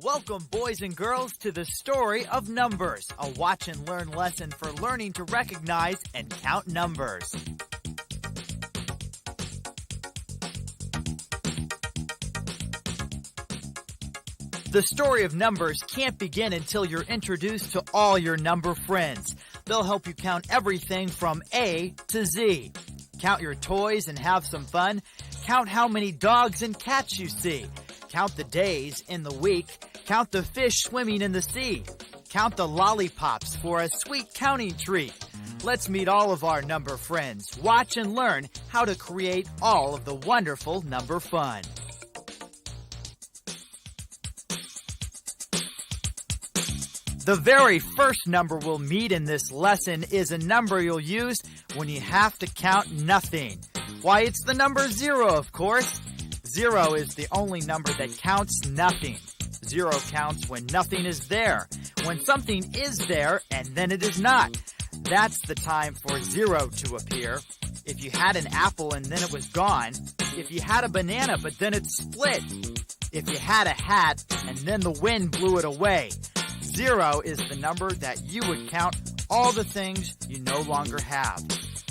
Welcome, boys and girls, to the story of numbers, a watch and learn lesson for learning to recognize and count numbers. The story of numbers can't begin until you're introduced to all your number friends. They'll help you count everything from A to Z. Count your toys and have some fun. Count how many dogs and cats you see. Count the days in the week. Count the fish swimming in the sea. Count the lollipops for a sweet counting treat. Let's meet all of our number friends. Watch and learn how to create all of the wonderful number fun. The very first number we'll meet in this lesson is a number you'll use when you have to count nothing. Why, it's the number 0, of course. 0 is the only number that counts nothing. 0 counts when nothing is there, when something is there and then it is not. That's the time for 0 to appear. If you had an apple and then it was gone. If you had a banana but then it split. If you had a hat and then the wind blew it away. 0 is the number that you would count all the things you no longer have.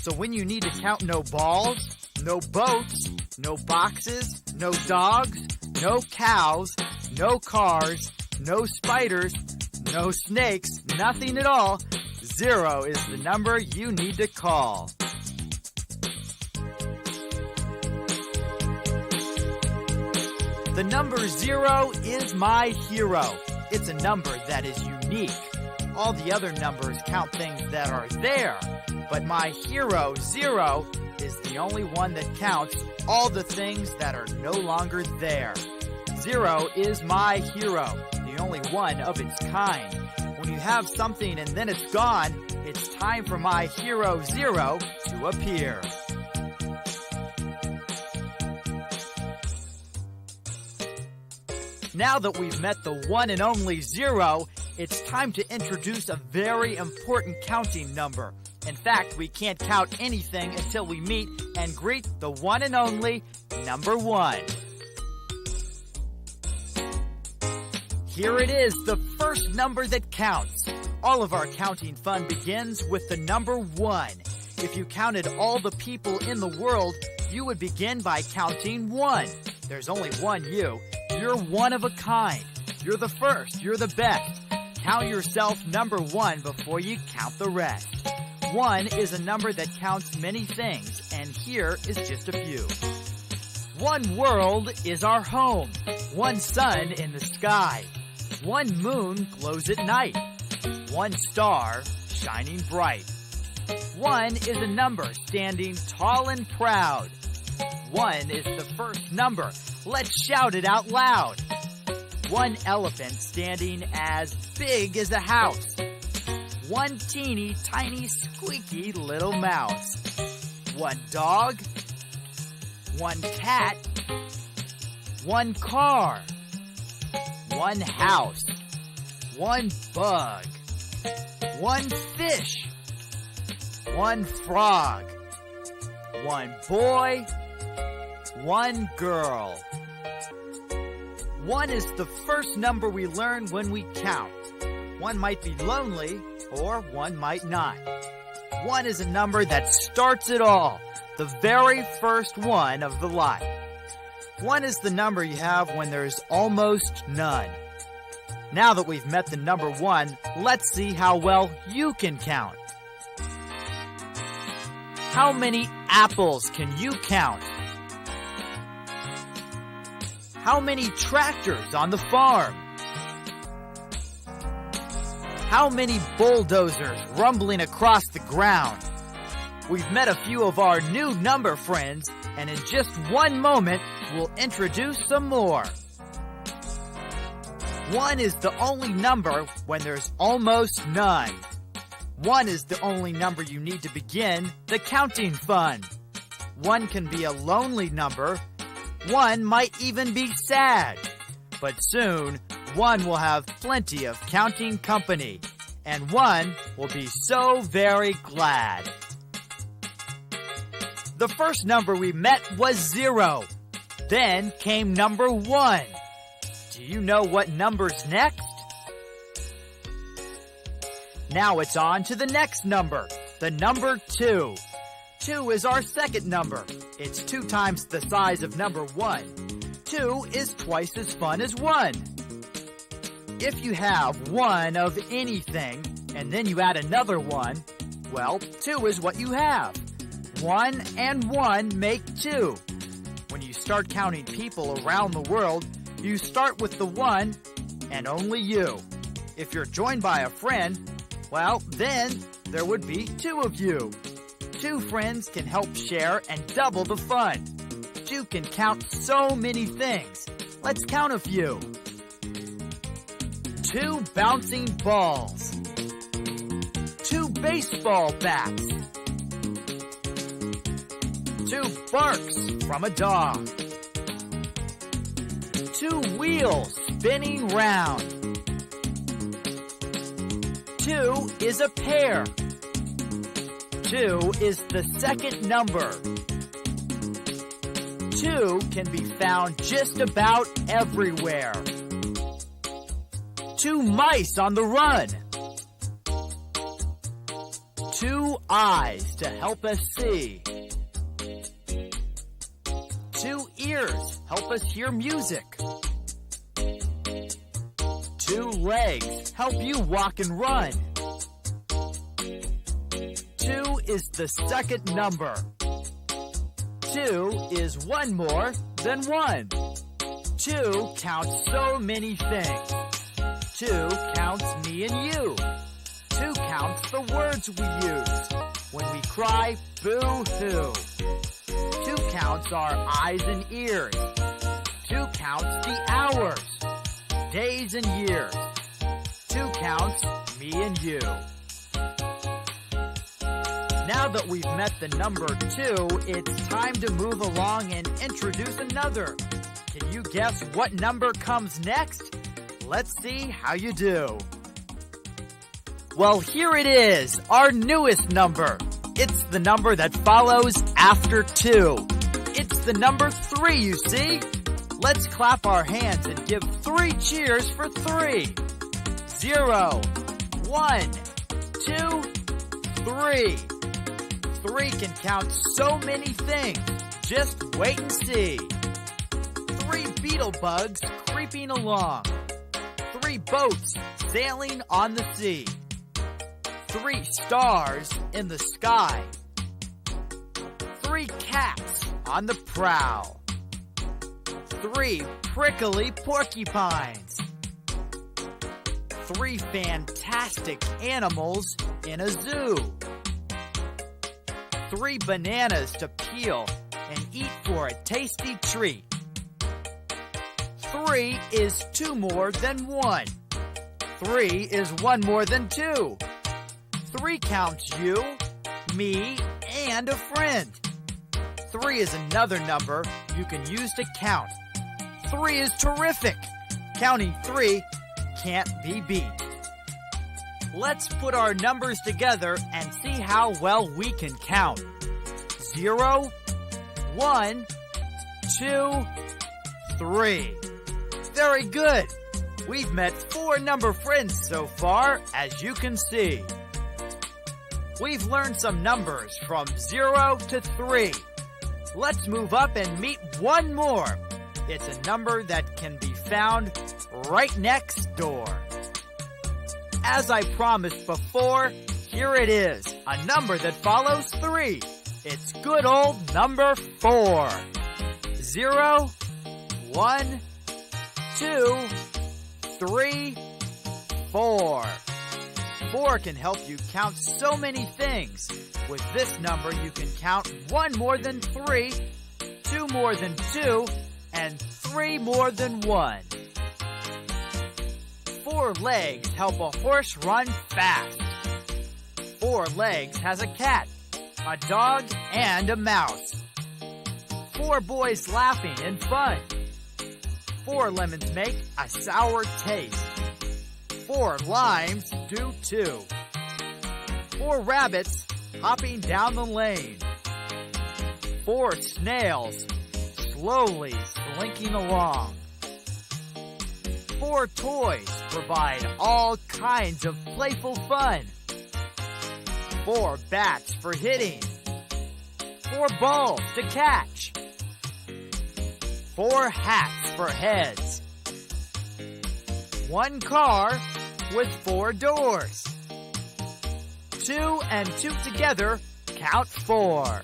So when you need to count no balls, no boats, no boxes, no dogs, no cows, no cars, no spiders, no snakes, nothing at all, 0 is the number you need to call. The number 0 is my hero. It's a number that is unique. All the other numbers count things that are there, but my hero, 0, is the only one that counts all the things that are no longer there. 0 is my hero, the only one of its kind. When you have something and then it's gone, it's time for my hero, 0, to appear. Now that we've met the one and only 0, it's time to introduce a very important counting number. In fact, we can't count anything until we meet and greet the one and only number 1. Here it is, the first number that counts. All of our counting fun begins with the number 1. If you counted all the people in the world, you would begin by counting 1. There's only one you. You're one of a kind. You're the first. You're the best. Count yourself number 1 before you count the rest. 1 is a number that counts many things, and here is just a few. 1 world is our home. 1 sun in the sky. 1 moon glows at night. 1 star shining bright. 1 is a number standing tall and proud. 1 is the first number. Let's shout it out loud. 1 elephant standing as big as a house. 1 teeny tiny squeaky little mouse. 1 dog. 1 cat. 1 car. 1 house. 1 bug. 1 fish. 1 frog. 1 boy. 1 girl. 1 is the first number we learn when we count. 1 might be lonely, or 1 might not. 1 is a number that starts it all, the very first one of the lot. 1 is the number you have when there's almost none. Now that we've met the number 1, let's see how well you can count. How many apples can you count? How many tractors on the farm? How many bulldozers rumbling across the ground? We've met a few of our new number friends, and in just one moment, we'll introduce some more. 1 is the only number when there's almost none. 1 is the only number you need to begin the counting fun. 1 can be a lonely number. 1 might even be sad. But soon, 1 will have plenty of counting company. And 1 will be so very glad. The first number we met was 0. Then came number 1. Do you know what number's next? Now it's on to the next number, the number 2. 2 is our second number. It's 2 times the size of number 1. 2 is twice as fun as 1. If you have 1 of anything, and then you add another 1, well, 2 is what you have. 1 and 1 make 2. When you start counting people around the world, you start with the 1 and only you. If you're joined by a friend, well, then there would be 2 of you. 2 friends can help share and double the fun. 2 can count so many things. Let's count a few. 2 bouncing balls. 2 baseball bats. 2 barks from a dog. 2 wheels spinning round. 2 is a pair. 2 is the second number. 2 can be found just about everywhere. 2 mice on the run. 2 eyes to help us see. 2 ears help us hear music. 2 legs help you walk and run. 2 is the second number. 2 is 1 more than 1. 2 counts so many things. 2 counts me and you. 2 counts the words we use when we cry boo-hoo. 2 counts our eyes and ears. 2 counts the hours, days and years. 2 counts me and you. Now that we've met the number 2, it's time to move along and introduce another. Can you guess what number comes next? Let's see how you do. Well, here it is, our newest number. It's the number that follows after 2. It's the number 3, you see? Let's clap our hands and give 3 cheers for 3. 0, 1, 2, 3. 3 can count so many things. Just wait and see. 3 beetle bugs creeping along. 3 boats sailing on the sea. 3 stars in the sky. 3 cats on the prowl. 3 prickly porcupines. 3 fantastic animals in a zoo. 3 bananas to peel and eat for a tasty treat. 3 is 2 more than 1. 3 is 1 more than 2. 3 counts you, me, and a friend. 3 is another number you can use to count. 3 is terrific. Counting 3 can't be beat. Let's put our numbers together and see how well we can count. 0, 1, 2, 3. Very good. We've met 4 number friends so far, as you can see. We've learned some numbers from 0 to 3. Let's move up and meet one more. It's a number that can be found right next door. As I promised before, here it is, a number that follows 3. It's good old number 4. 0, 1, 2, 3, 4. 4 can help you count so many things. With this number, you can count 1 more than 3, 2 more than 2, and 3 more than 1. 4 legs help a horse run fast. 4 legs has a cat, a dog, and a mouse. 4 boys laughing in fun. 4 lemons make a sour taste. 4 limes do too. 4 rabbits hopping down the lane. 4 snails slowly slinking along. 4 toys provide all kinds of playful fun. 4 bats for hitting. 4 balls to catch. 4 hats for heads. 1 car with 4 doors. 2 and 2 together count 4.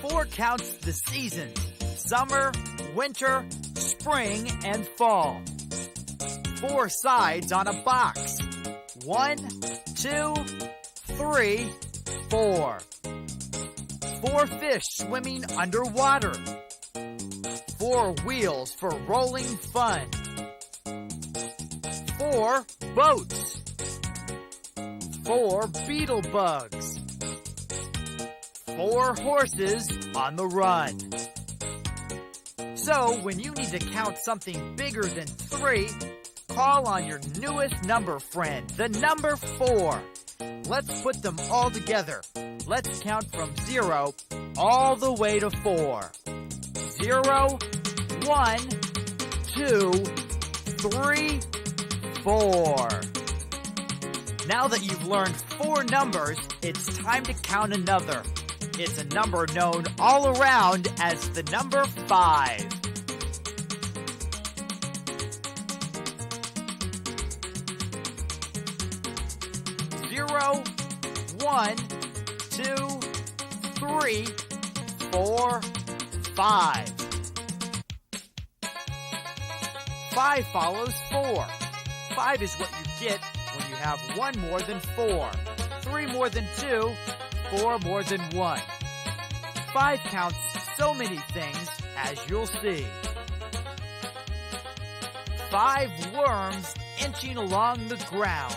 4 counts the seasons: summer, winter, spring, and fall. 4 sides on a box: 1, 2, 3, 4. 4 fish swimming underwater. 4 wheels for rolling fun. 4 boats. 4 beetle bugs. 4 horses on the run. So, when you need to count something bigger than 3, call on your newest number friend, the number 4. Let's put them all together. Let's count from 0 all the way to 4. 0, 1, 2, 3, 4. Now that you've learned 4 numbers, it's time to count another. It's a number known all around as the number 5. Zero, 1, 2, 3, 4, 5. 5 follows 4. 5 is what you get when you have 1 more than 4, 3 more than 2, 4 more than 1. 5 counts so many things, as you'll see. 5 worms inching along the ground.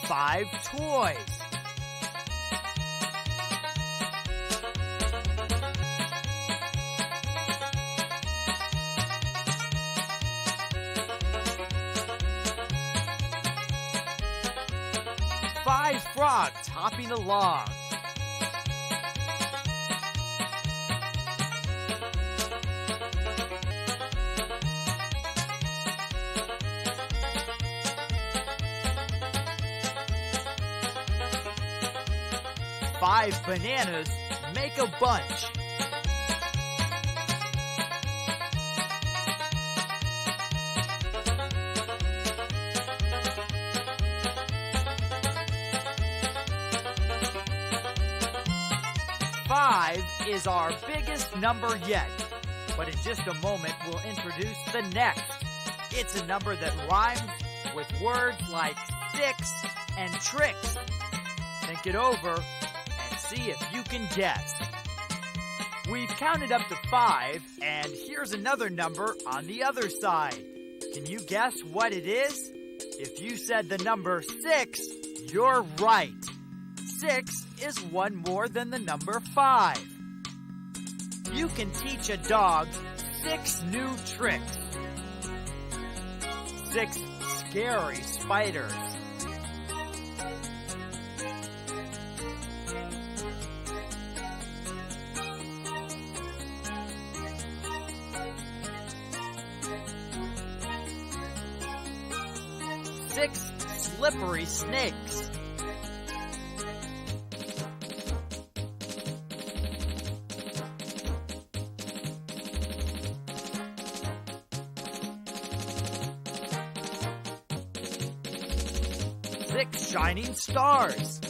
5 toys. 5 frogs hopping along. 5 bananas make a bunch. 5 is our biggest number yet, but in just a moment we'll introduce the next. It's a number that rhymes with words like 6 and tricks. Think it over and see if you can guess. We've counted up to 5, and here's another number on the other side. Can you guess what it is? If you said the number 6, you're right. 6 is 1 more than the number 5. You can teach a dog 6 new tricks. 6 scary spiders. 6 slippery snakes. 6 shining stars.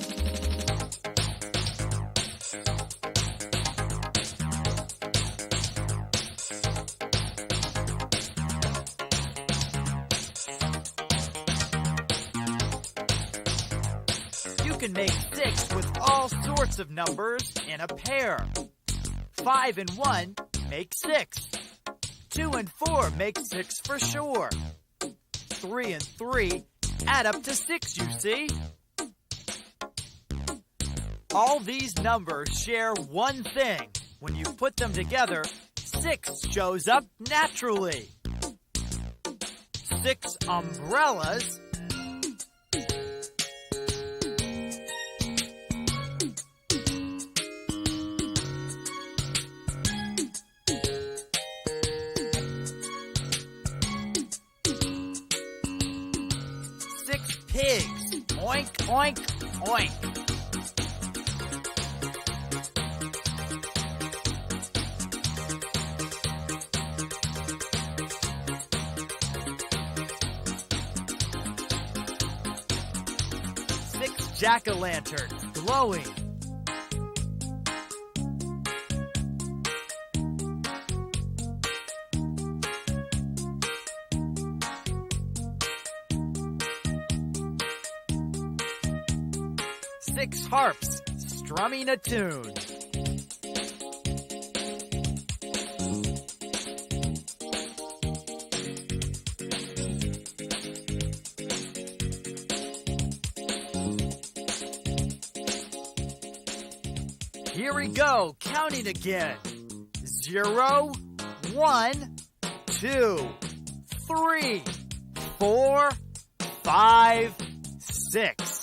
'You can make 6 with all sorts of numbers in a pair. 5 and 1 make 6. 2 and 4 make 6 for sure. 3 and 3 add up to 6, you see. All these numbers share one thing. When you put them together, 6 shows up naturally. 6 umbrellas. 6 pigs. Oink, oink, oink. 6 jack-o'-lanterns glowing. 6 harps strumming a tune. 'Here we go, counting again. 0, 1, 2, 3, 4, 5, 6.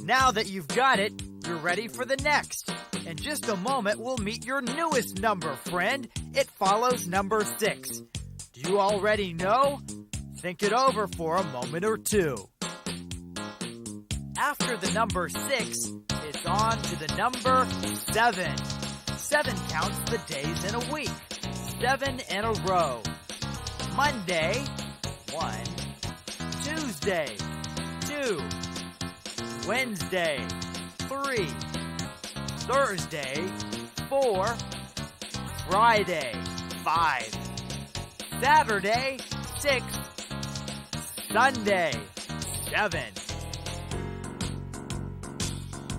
Now that you've got it, you're ready for the next. In just a moment, we'll meet your newest number, friend. It follows number 6. Do you already know? Think it over for a moment or two. After the number 6, it's on to the number 7. 7 counts the days in a week. 7 in a row. Monday, 1. Tuesday, 2. Wednesday, 3. Thursday, 4. Friday, 5. Saturday, 6. Sunday, 7.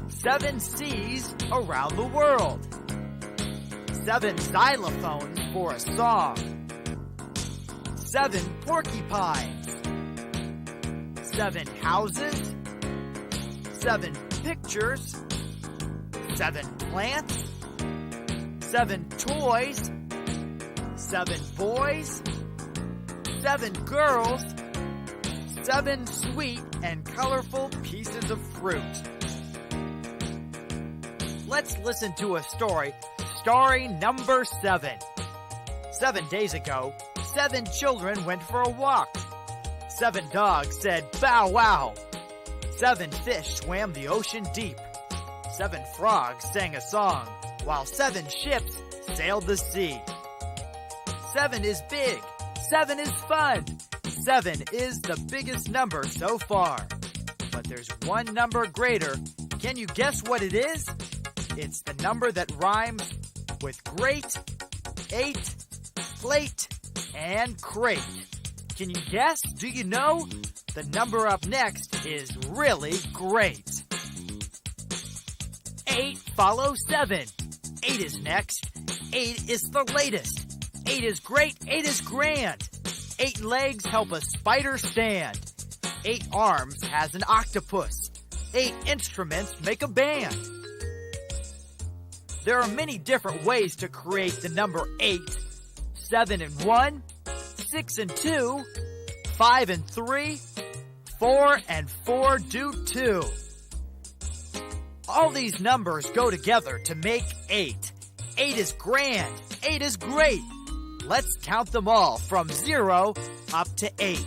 7 seas around the world. 7 xylophones for a song. 7 porcupines. 7 houses. 7 pictures. 7 plants. 7 toys. 7 boys. 7 girls. 7 sweet and colorful pieces of fruit. Let's listen to a story starring number 7. 7 days ago, 7 children went for a walk. 7 dogs said, "Bow wow." 7 fish swam the ocean deep. 7 frogs sang a song, while 7 ships sailed the sea. 7 is big. 7 is fun. 7 is the biggest number so far. But there's one number greater. Can you guess what it is? It's the number that rhymes with great, 8, plate, and crate. Can you guess? Do you know? The number up next is really great. 8 follows 7. 8 is next. 8 is the latest. 8 is great. 8 is grand. 8 legs help a spider stand. 8 arms has an octopus. 8 instruments make a band. There are many different ways to create the number 8. 7 and 1, 6 and 2, 5 and 3, 4 and 4 do 2. All these numbers go together to make 8. 8 is grand. 8 is great. Let's count them all from 0 up to 8.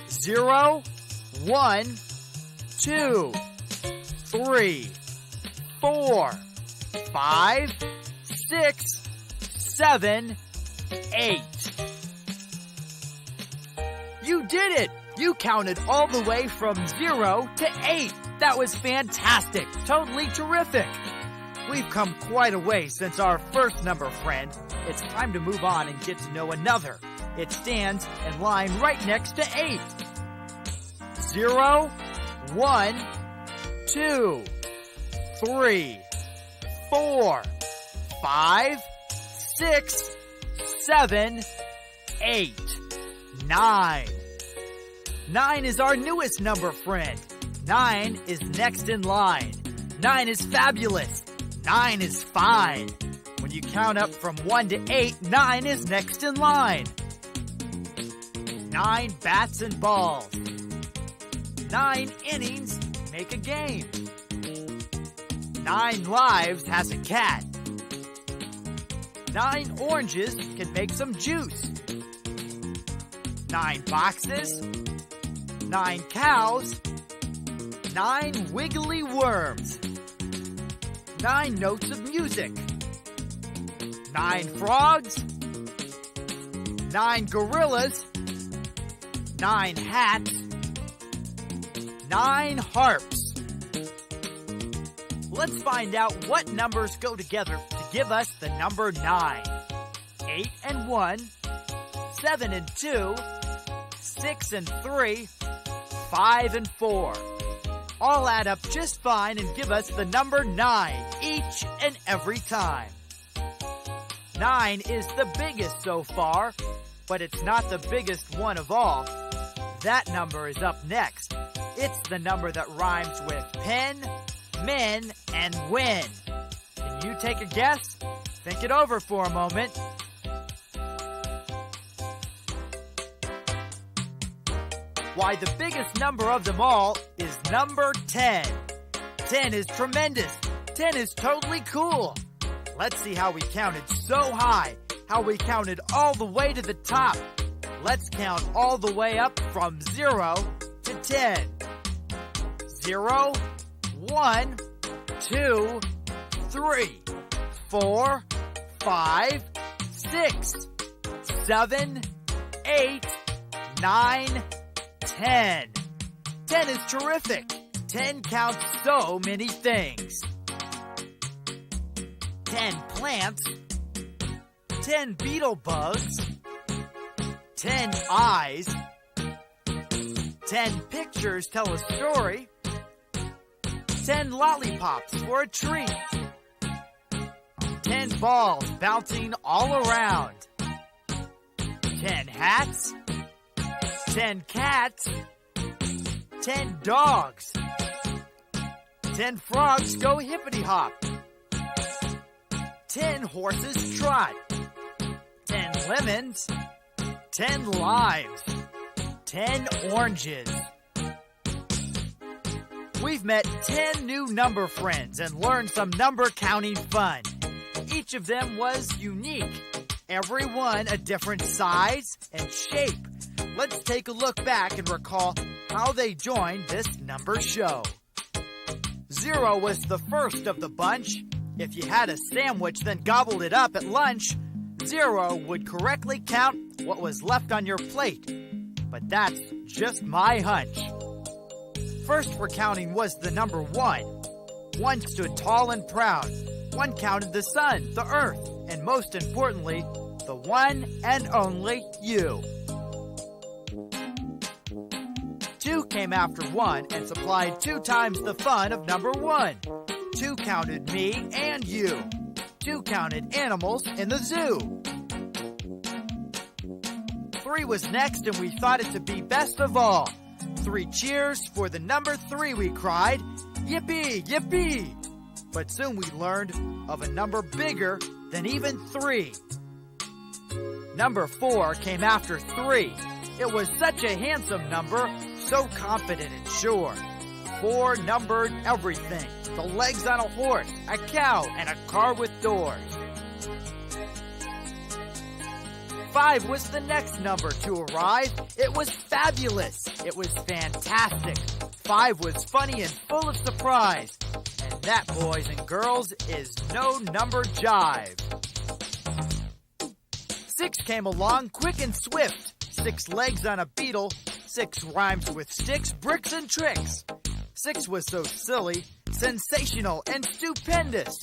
0, 1, 2, 3, 4, 5, 6, 7, 8. You did it! You counted all the way from 0 to 8. That was fantastic. Totally terrific. We've come quite a way since our first number, friend. It's time to move on and get to know another. It stands in line right next to 8. 0, 1, 2, 3, 4, 5, 6, 7, 8, 9. 9 is our newest number, friend. 9 is next in line. 9 is fabulous. 9 is fine. When you count up from 1 to 8, 9 is next in line. 9 bats and balls. 9 innings make a game. 9 lives has a cat. 9 oranges can make some juice. 9 boxes. 9 cows, 9 wiggly worms, 9 notes of music, 9 frogs, 9 gorillas, 9 hats, 9 harps. Let's find out what numbers go together to give us the number 9. 8 and 1, 7 and 2, 6 and 3, 5 and 4. All add up just fine and give us the number 9 each and every time. 9 is the biggest so far, but it's not the biggest one of all. That number is up next. It's the number that rhymes with pen, men, and win. Can you take a guess? Think it over for a moment. Why, the biggest number of them all is number 10. 10 is tremendous. 10 is totally cool. Let's see how we counted so high, how we counted all the way to the top. Let's count all the way up from 0 to 10. 0, 1, 2, 3, 4, 5, 6, 7, 8, 9, 10. 10 is terrific. 10 counts so many things. 10 plants, 10 beetle bugs, 10 eyes, 10 pictures tell a story, 10 lollipops for a treat, 10 balls bouncing all around, 10 hats, 10 cats, 10 dogs, 10 frogs go hippity-hop, 10 horses trot, 10 lemons, 10 limes, 10 oranges. We've met 10 new number friends and learned some number counting fun. Each of them was unique, every one a different size and shape. Let's take a look back and recall how they joined this number show. 0 was the first of the bunch. If you had a sandwich then gobbled it up at lunch, 0 would correctly count what was left on your plate. But that's just my hunch. First for counting was the number 1. 1 stood tall and proud. 1 counted the sun, the earth, and most importantly, the one and only you. 2 came after 1 and supplied 2 times the fun of number 1. 2 counted me and you. 2 counted animals in the zoo. 3 was next and we thought it to be best of all. 3 cheers for the number 3 we cried. Yippee, yippee! But soon we learned of a number bigger than even 3. Number 4 came after 3. It was such a handsome number, so confident and sure. 4 numbered everything. The legs on a horse, a cow, and a car with doors. 5 was the next number to arrive. It was fabulous. It was fantastic. 5 was funny and full of surprise. And that, boys and girls, is no number jive. 6 came along quick and swift. 6 legs on a beetle. 6 rhymes with sticks, bricks, and tricks. 6 was so silly, sensational, and stupendous.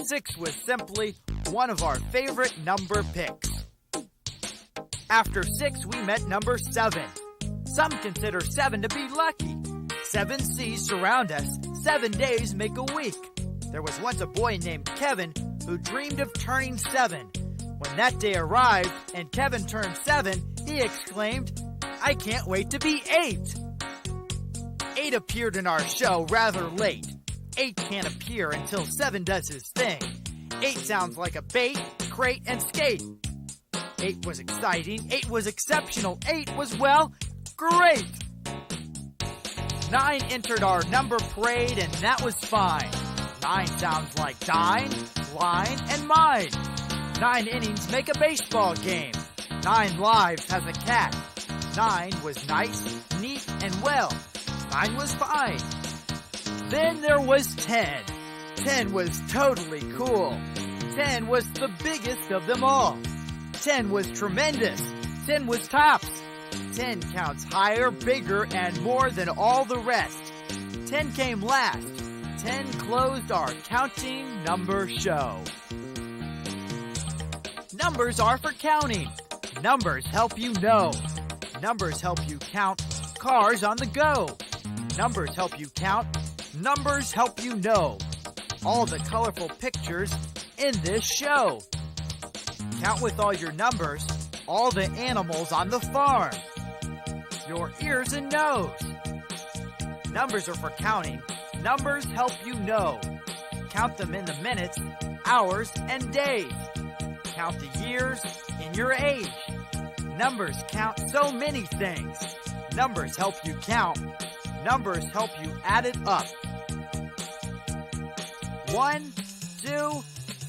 6 was simply one of our favorite number picks. After 6, we met number 7. Some consider 7 to be lucky. 7 seas surround us. 7 days make a week. There was once a boy named Kevin who dreamed of turning 7. When that day arrived and Kevin turned 7, he exclaimed, "I can't wait to be 8." 8 appeared in our show rather late. 8 can't appear until 7 does his thing. 8 sounds like a bait, crate, and skate. 8 was exciting. 8 was exceptional. 8 was, well, great. 9 entered our number parade, and that was fine. 9 sounds like dine, line, and mine. 9 innings make a baseball game. 9 lives has a cat. 9 was nice, neat, and well. 9 was fine. Then there was 10. 10 was totally cool. 10 was the biggest of them all. 10 was tremendous. 10 was tops. 10 counts higher, bigger, and more than all the rest. 10 came last. 10 closed our counting number show. Numbers are for counting. Numbers help you know. Numbers help you count cars on the go. Numbers help you count. Numbers help you know all the colorful pictures in this show. Count with all your numbers all the animals on the farm, your ears and nose. Numbers are for counting. Numbers help you know. Count them in the minutes, hours, and days. Count the years in your age. Numbers count so many things. Numbers help you count. Numbers help you add it up. 1, 2,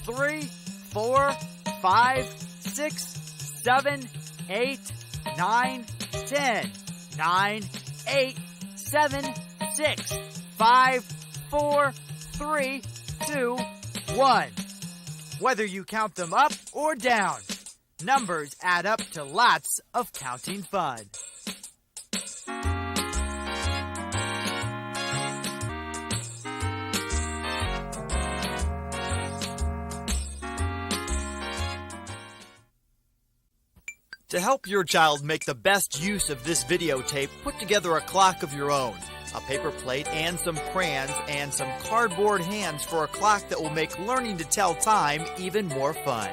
3, 4, 5, 6, 7, 8, 9, 10. 9, 8, 7, 6, 5, 4, 3, 2, 1. Whether you count them up or down, numbers add up to lots of counting fun. To help your child make the best use of this videotape, put together a clock of your own, a paper plate and some crayons, and some cardboard hands for a clock that will make learning to tell time even more fun.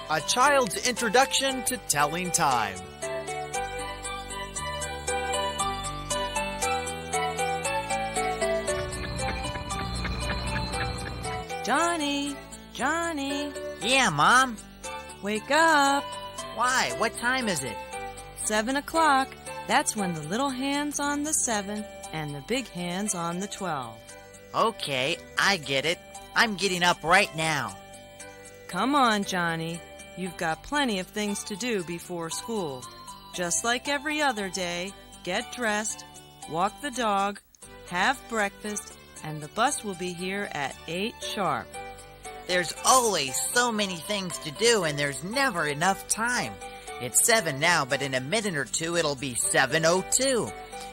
A child's introduction to telling time. Johnny! Johnny! Yeah, Mom? Wake up! Why? What time is it? 7 o'clock. That's when the little hand's on the 7 and the big hand's on the 12. Okay, I get it. I'm getting up right now. Come on, Johnny. You've got plenty of things to do before school. Just like every other day, get dressed, walk the dog, have breakfast, and the bus will be here at 8 sharp. There's always so many things to do, and there's never enough time. It's 7 now, but in a minute or two, it'll be 7:02.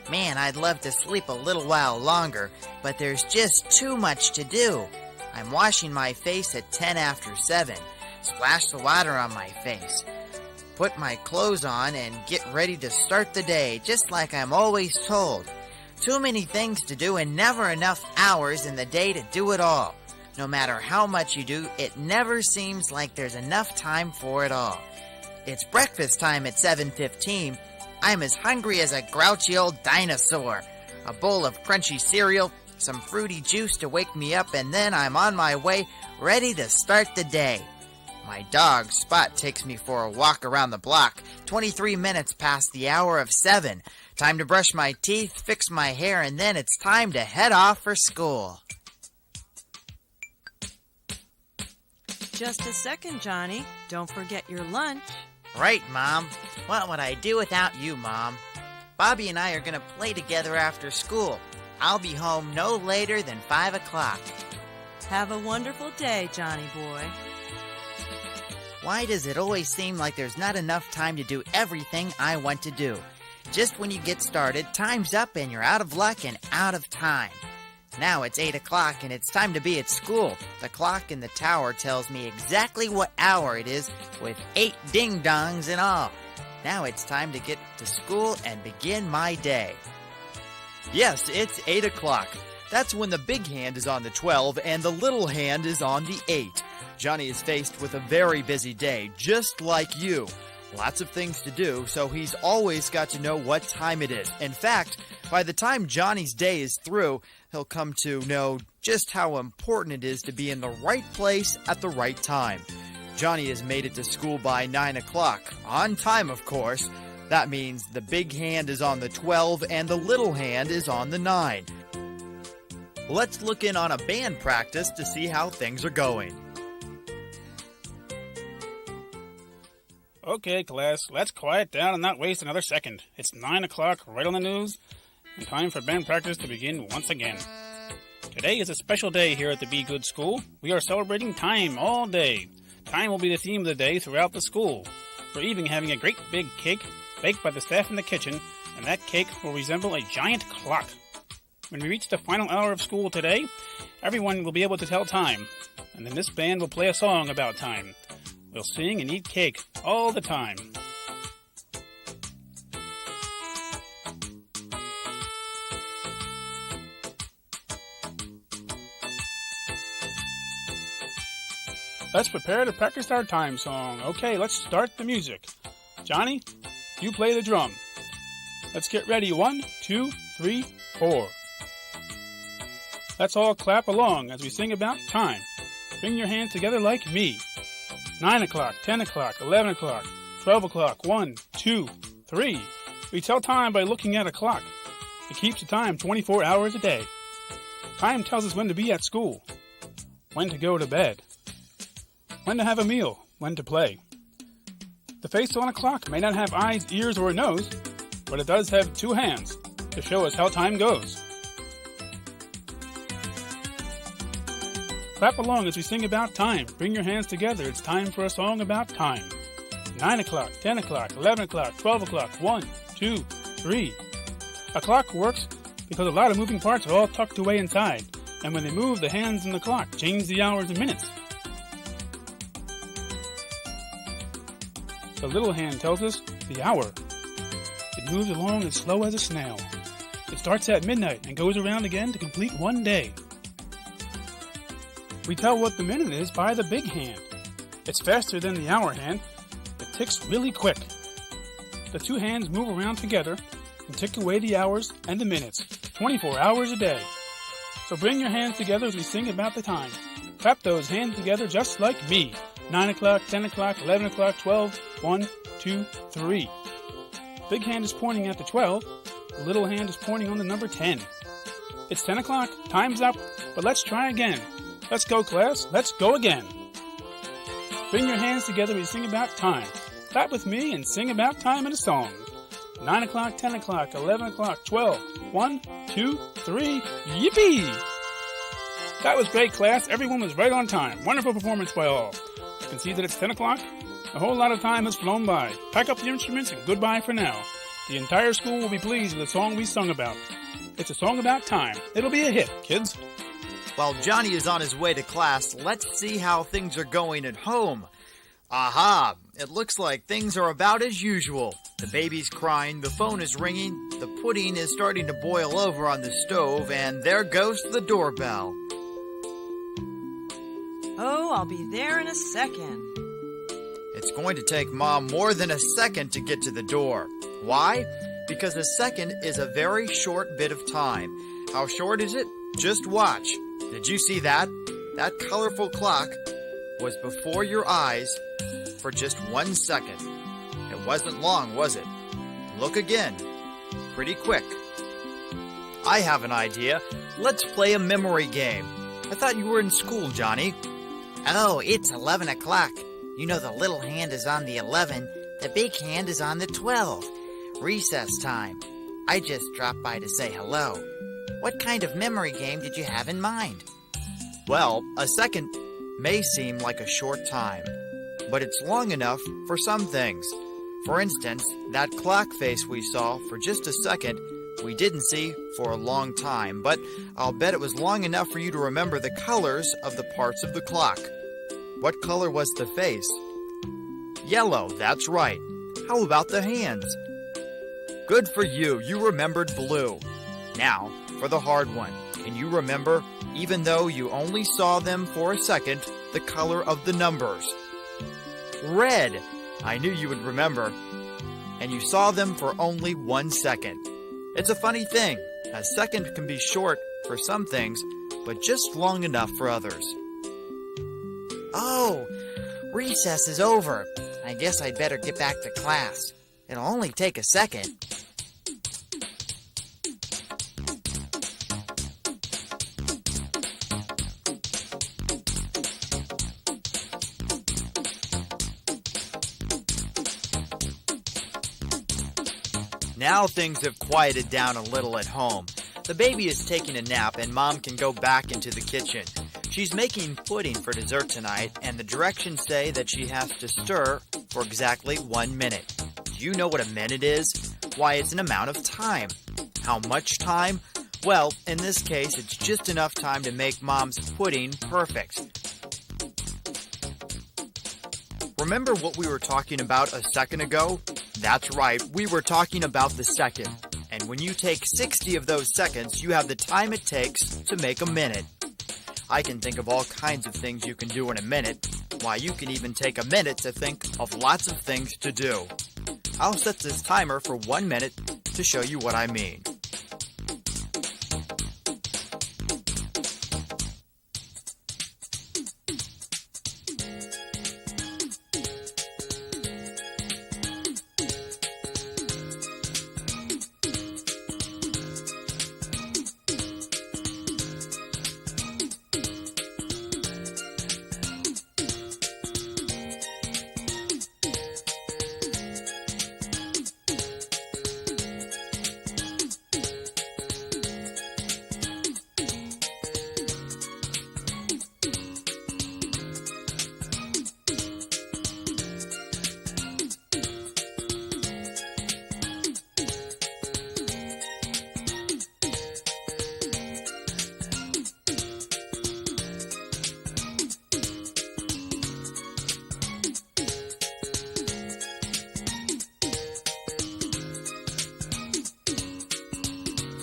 Man, I'd love to sleep a little while longer, but there's just too much to do. I'm washing my face at 10 after 7. Splash the water on my face. Put my clothes on and get ready to start the day, just like I'm always told. Too many things to do and never enough hours in the day to do it all. No matter how much you do, it never seems like there's enough time for it all. It's breakfast time at 7:15. I'm as hungry as a grouchy old dinosaur. A bowl of crunchy cereal, some fruity juice to wake me up, and then I'm on my way, ready to start the day. My dog, Spot, takes me for a walk around the block, 23 minutes past the hour of 7. Time to brush my teeth, fix my hair, and then it's time to head off for school. Just a second, Johnny. Don't forget your lunch. Right, Mom. What would I do without you, Mom? Bobby and I are going to play together after school. I'll be home no later than 5 o'clock. Have a wonderful day, Johnny boy. Why does it always seem like there's not enough time to do everything I want to do? Just when you get started, time's up and you're out of luck and out of time. Now it's 8 o'clock and it's time to be at school. The clock in the tower tells me exactly what hour it is, with 8 ding-dongs and all. Now it's time to get to school and begin my day. Yes, it's 8 o'clock. That's when the big hand is on the 12 and the little hand is on the 8. Johnny is faced with a very busy day, just like you. Lots of things to do, so he's always got to know what time it is. In fact, by the time Johnny's day is through, he'll come to know just how important it is to be in the right place at the right time. Johnny has made it to school by 9 o'clock. On time, of course. That means the big hand is on the 12 and the little hand is on the 9. Let's look in on a band practice to see how things are going. Okay, class, let's quiet down and not waste another second. It's 9 o'clock, right on the news, and time for band practice to begin once again. Today is a special day here at the Be Good School. We are celebrating time all day. Time will be the theme of the day throughout the school. We're even having a great big cake baked by the staff in the kitchen, and that cake will resemble a giant clock. When we reach the final hour of school today, everyone will be able to tell time, and then this band will play a song about time. We'll sing and eat cake all the time. Let's prepare to practice our time song. Okay, let's start the music. Johnny, you play the drum. Let's get ready. 1, 2, 3, 4. Let's all clap along as we sing about time. Bring your hands together like me. 9 o'clock, 10 o'clock, 11 o'clock, 12 o'clock, 1, 2, 3. We tell time by looking at a clock. It keeps the time 24 hours a day. Time tells us when to be at school, when to go to bed, when to have a meal, when to play. The face on a clock may not have eyes, ears, or a nose, but it does have 2 hands to show us how time goes. Clap along as we sing about time. Bring your hands together. It's time for a song about time. 9 o'clock, 10 o'clock, 11 o'clock, 12 o'clock, 1, 2, 3. A clock works because a lot of moving parts are all tucked away inside. And when they move, the hands in the clock change the hours and minutes. The little hand tells us the hour. It moves along as slow as a snail. It starts at midnight and goes around again to complete one day. We tell what the minute is by the big hand. It's faster than the hour hand. It ticks really quick. The 2 hands move around together and tick away the hours and the minutes, 24 hours a day. So bring your hands together as we sing about the time. Clap those hands together just like me. 9 o'clock, 10 o'clock, 11 o'clock, 12, 1, 2, 3. Big hand is pointing at the 12. The little hand is pointing on the number 10. It's 10 o'clock. Time's up, but let's try again. Let's go, class. Let's go again. Bring your hands together and sing about time. Clap with me and sing about time in a song. 9 o'clock, 10 o'clock, 11 o'clock, 12. 1, 2, 3. Yippee! That was great, class. Everyone was right on time. Wonderful performance by all. I can see that it's 10 o'clock. A whole lot of time has flown by. Pack up your instruments and goodbye for now. The entire school will be pleased with the song we sung about. It's a song about time. It'll be a hit, kids. While Johnny is on his way to class, let's see how things are going at home. Aha! It looks like things are about as usual. The baby's crying, the phone is ringing, the pudding is starting to boil over on the stove, and there goes the doorbell. Oh, I'll be there in a second. It's going to take Mom more than a second to get to the door. Why? Because a second is a very short bit of time. How short is it? Just watch. Did you see that? That colorful clock was before your eyes for just 1 second. It wasn't long, was it? Look again. Pretty quick. I have an idea. Let's play a memory game. I thought you were in school, Johnny. Oh, it's 11 o'clock. You know the little hand is on the 11, the big hand is on the 12. Recess time. I just dropped by to say hello. What kind of memory game did you have in mind? Well, a second may seem like a short time, but it's long enough for some things. For instance, that clock face we saw for just a second, we didn't see for a long time, but I'll bet it was long enough for you to remember the colors of the parts of the clock. What color was the face? Yellow, that's right. How about the hands? Good for you, you remembered blue. Now, for the hard one, can you remember, even though you only saw them for a second, the color of the numbers? Red! I knew you would remember. And you saw them for only 1 second. It's a funny thing. A second can be short for some things, but just long enough for others. Oh, recess is over. I guess I'd better get back to class. It'll only take a second. Now things have quieted down a little at home. The baby is taking a nap and Mom can go back into the kitchen. She's making pudding for dessert tonight, and the directions say that she has to stir for exactly 1 minute. Do you know what a minute is? Why, it's an amount of time. How much time? Well, in this case, it's just enough time to make Mom's pudding perfect. Remember what we were talking about a second ago? That's right, we were talking about the second. And when you take 60 of those seconds, you have the time it takes to make a minute. I can think of all kinds of things you can do in a minute. Why, you can even take a minute to think of lots of things to do. I'll set this timer for 1 minute to show you what I mean.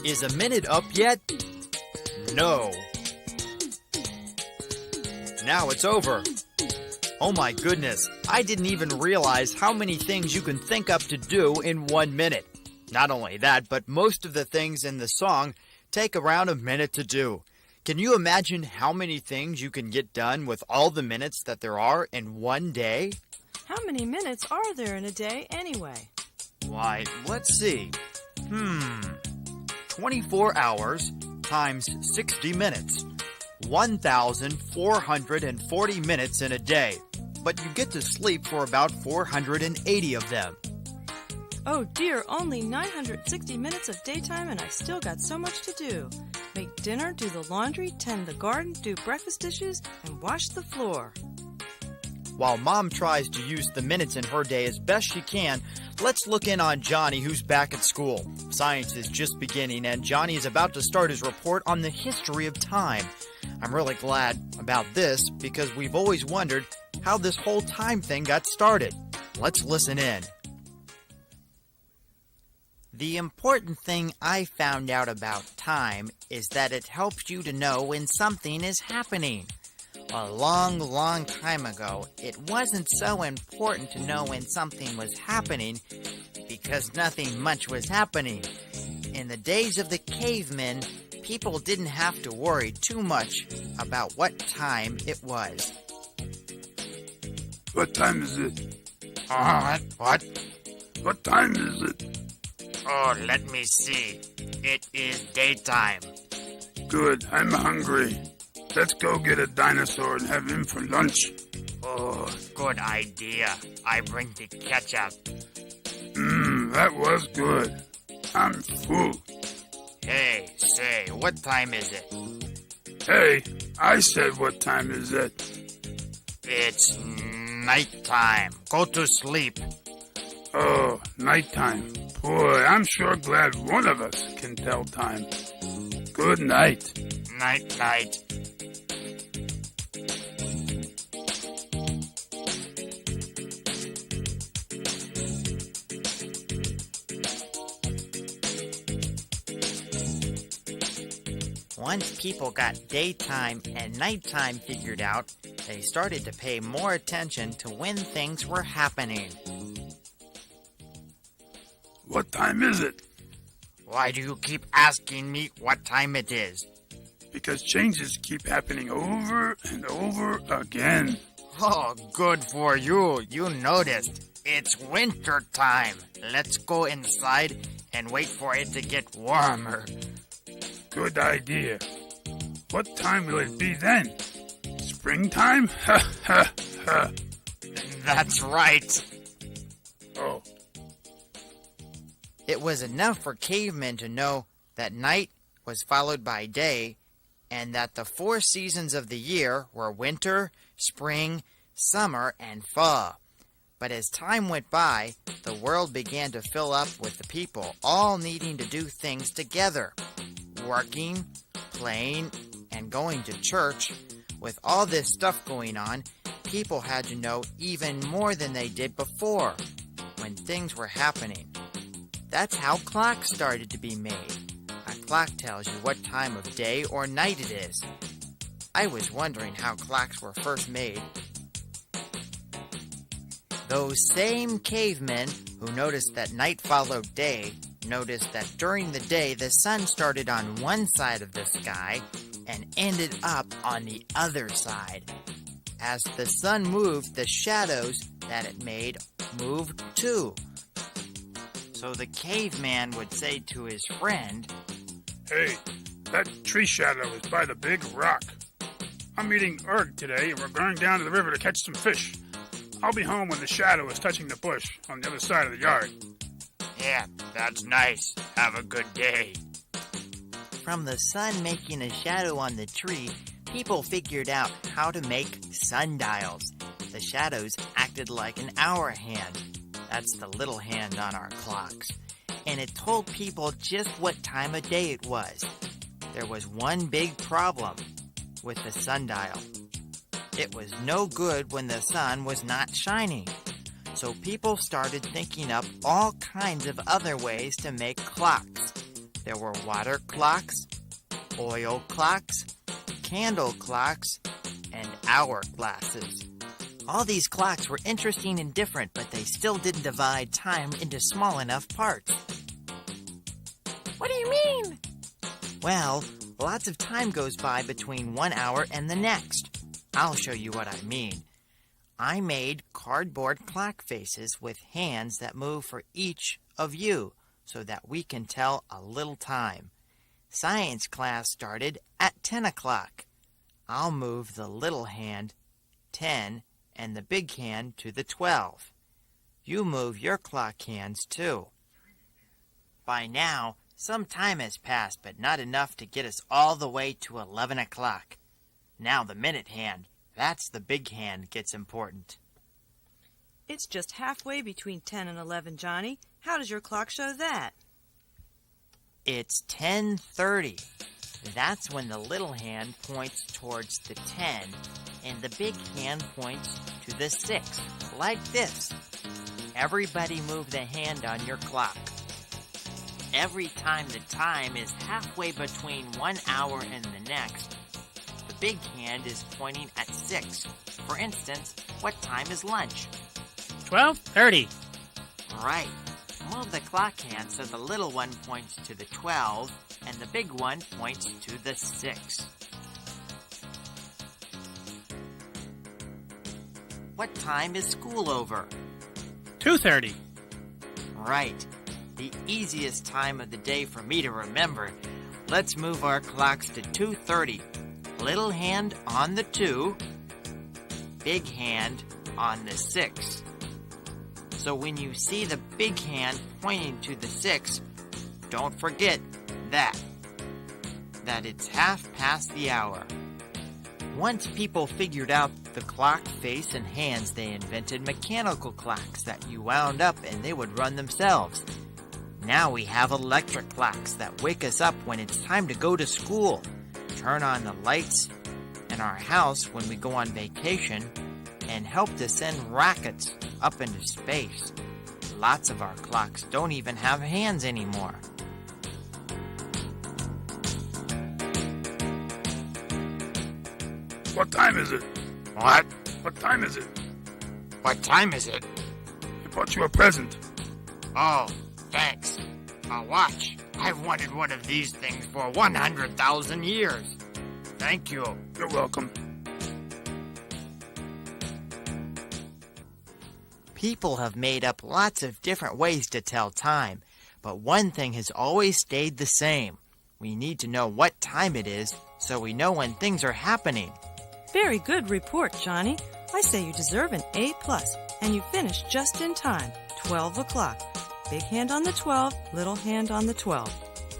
Is a minute up yet? No. Now it's over. Oh my goodness, I didn't even realize how many things you can think up to do in 1 minute. Not only that, but most of the things in the song take around a minute to do. Can you imagine how many things you can get done with all the minutes that there are in 1 day? How many minutes are there in a day anyway? Why, let's see. 24 hours times 60 minutes. 1,440 minutes in a day. But you get to sleep for about 480 of them. Oh dear, only 960 minutes of daytime and I still got so much to do. Make dinner, do the laundry, tend the garden, do breakfast dishes, and wash the floor. While Mom tries to use the minutes in her day as best she can, let's look in on Johnny, who's back at school. Science is just beginning, and Johnny is about to start his report on the history of time. I'm really glad about this because we've always wondered how this whole time thing got started. Let's listen in. The important thing I found out about time is that it helps you to know when something is happening. A long, long time ago, it wasn't so important to know when something was happening because nothing much was happening. In the days of the cavemen, people didn't have to worry too much about what time it was. What time is it? What? What time is it? Oh, let me see. It is daytime. Good, I'm hungry. Let's go get a dinosaur and have him for lunch. Oh, good idea. I bring the ketchup. That was good. I'm full. Hey, say, what time is it? Hey, I said what time is it? It's nighttime. Go to sleep. Oh, nighttime. Boy, I'm sure glad one of us can tell time. Good night. Night-night. Once people got daytime and nighttime figured out, they started to pay more attention to when things were happening. What time is it? Why do you keep asking me what time it is? Because changes keep happening over and over again. Oh, good for you. You noticed. It's winter time. Let's go inside and wait for it to get warmer. Good idea. What time will it be then? Springtime? Ha ha ha. That's right. Oh. It was enough for cavemen to know that night was followed by day, and that the 4 seasons of the year were winter, spring, summer, and fall. But as time went by, the world began to fill up with the people all needing to do things together. Working, playing, and going to church. With all this stuff going on, people had to know even more than they did before when things were happening. That's how clocks started to be made. A clock tells you what time of day or night it is. I was wondering how clocks were first made. Those same cavemen who noticed that night followed day noticed that during the day the sun started on one side of the sky and ended up on the other side. As the sun moved, the shadows that it made moved too. So the caveman would say to his friend, Hey, that tree shadow is by the big rock. I'm eating erg today, and we're going down to the river to catch some fish. I'll be home when the shadow is touching the bush on the other side of the yard. Yeah, that's nice. Have a good day. From the sun making a shadow on the tree, people figured out how to make sundials. The shadows acted like an hour hand. That's the little hand on our clocks. And it told people just what time of day it was. There was one big problem with the sundial. It was no good when the sun was not shining. So people started thinking up all kinds of other ways to make clocks. There were water clocks, oil clocks, candle clocks, and hourglasses. All these clocks were interesting and different, but they still didn't divide time into small enough parts. What do you mean? Well, lots of time goes by between 1 hour and the next. I'll show you what I mean. I made cardboard clock faces with hands that move for each of you so that we can tell a little time. Science class started at 10 o'clock. I'll move the little hand, 10, and the big hand to the 12. You move your clock hands too. By now, some time has passed, but not enough to get us all the way to 11 o'clock. Now the minute hand, that's the big hand, gets important. It's just halfway between 10 and 11, Johnny. How does your clock show that? It's 10:30. That's when the little hand points towards the 10 and the big hand points to the 6, like this. Everybody move the hand on your clock. Every time the time is halfway between 1 hour and the next, the big hand is pointing at 6. For instance, what time is lunch? 12:30. Right. Move the clock hand so the little one points to the 12 and the big one points to the 6. What time is school over? 2:30. Right. The easiest time of the day for me to remember. Let's move our clocks to 2:30. Little hand on the 2, big hand on the 6. So when you see the big hand pointing to the 6, don't forget that it's half past the hour. Once people figured out the clock face and hands, they invented mechanical clocks that you wound up and they would run themselves. Now we have electric clocks that wake us up when it's time to go to school, turn on the lights in our house when we go on vacation, and help to send rockets up into space. Lots of our clocks don't even have hands anymore. What time is it? What? What time is it? What time is it? I bought you a present. Oh, thanks. A watch. I've wanted one of these things for 100,000 years. Thank you. You're welcome. People have made up lots of different ways to tell time, but one thing has always stayed the same. We need to know what time it is so we know when things are happening. Very good report, Johnny. I say you deserve an A+, and you finished just in time, 12 o'clock. Big hand on the 12, little hand on the 12.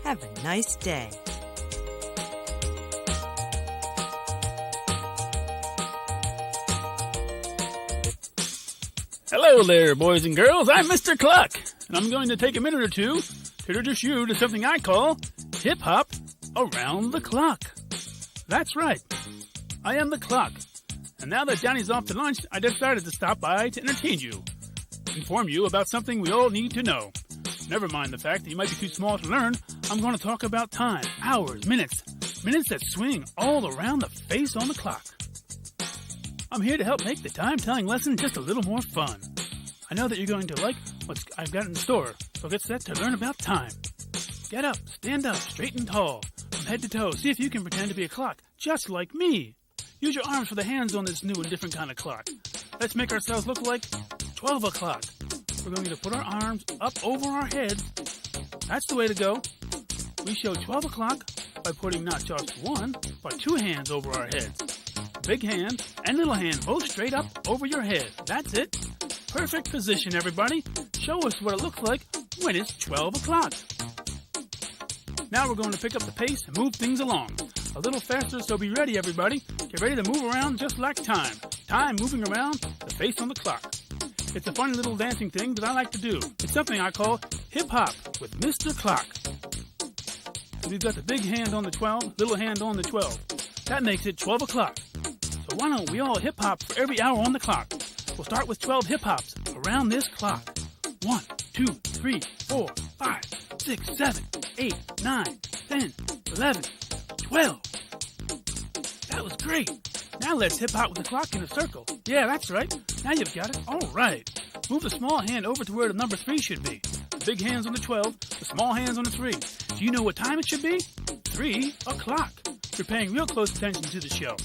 Have a nice day. Hello there, boys and girls. I'm Mr. Cluck, and I'm going to take a minute or two to introduce you to something I call hip-hop around the clock. That's right. I am the clock. And now that Johnny's off to lunch, I decided to stop by to entertain you, inform you about something we all need to know. Never mind the fact that you might be too small to learn, I'm going to talk about time, hours, minutes that swing all around the face on the clock. I'm here to help make the time-telling lesson just a little more fun. I know that you're going to like what I've got in store, so get set to learn about time. Get up, stand up, straight and tall, from head to toe. See if you can pretend to be a clock, just like me. Use your arms for the hands on this new and different kind of clock. Let's make ourselves look like 12 o'clock. We're going to put our arms up over our heads. That's the way to go. We show 12 o'clock by putting not just one, but two hands over our heads. Big hand and little hand both straight up over your head. That's it. Perfect position, everybody. Show us what it looks like when it's 12 o'clock. Now we're going to pick up the pace and move things along. A little faster, so be ready, everybody. Get ready to move around just like time. Time moving around the face on the clock. It's a funny little dancing thing that I like to do. It's something I call hip-hop with Mr. Clock. We've got the big hand on the 12, little hand on the 12. That makes it 12 o'clock. So why don't we all hip-hop for every hour on the clock? We'll start with 12 hip-hops around this clock. 1, 2, 3, 4, 5, 6, 7, 8, 9, 10, 11, 12. That was great. Now let's hip-hop with the clock in a circle. Yeah, that's right. Now you've got it. All right. Move the small hand over to where the number 3 should be. The big hand's on the 12, the small hand's on the 3. Do you know what time it should be? 3 o'clock. You're paying real close attention to the show.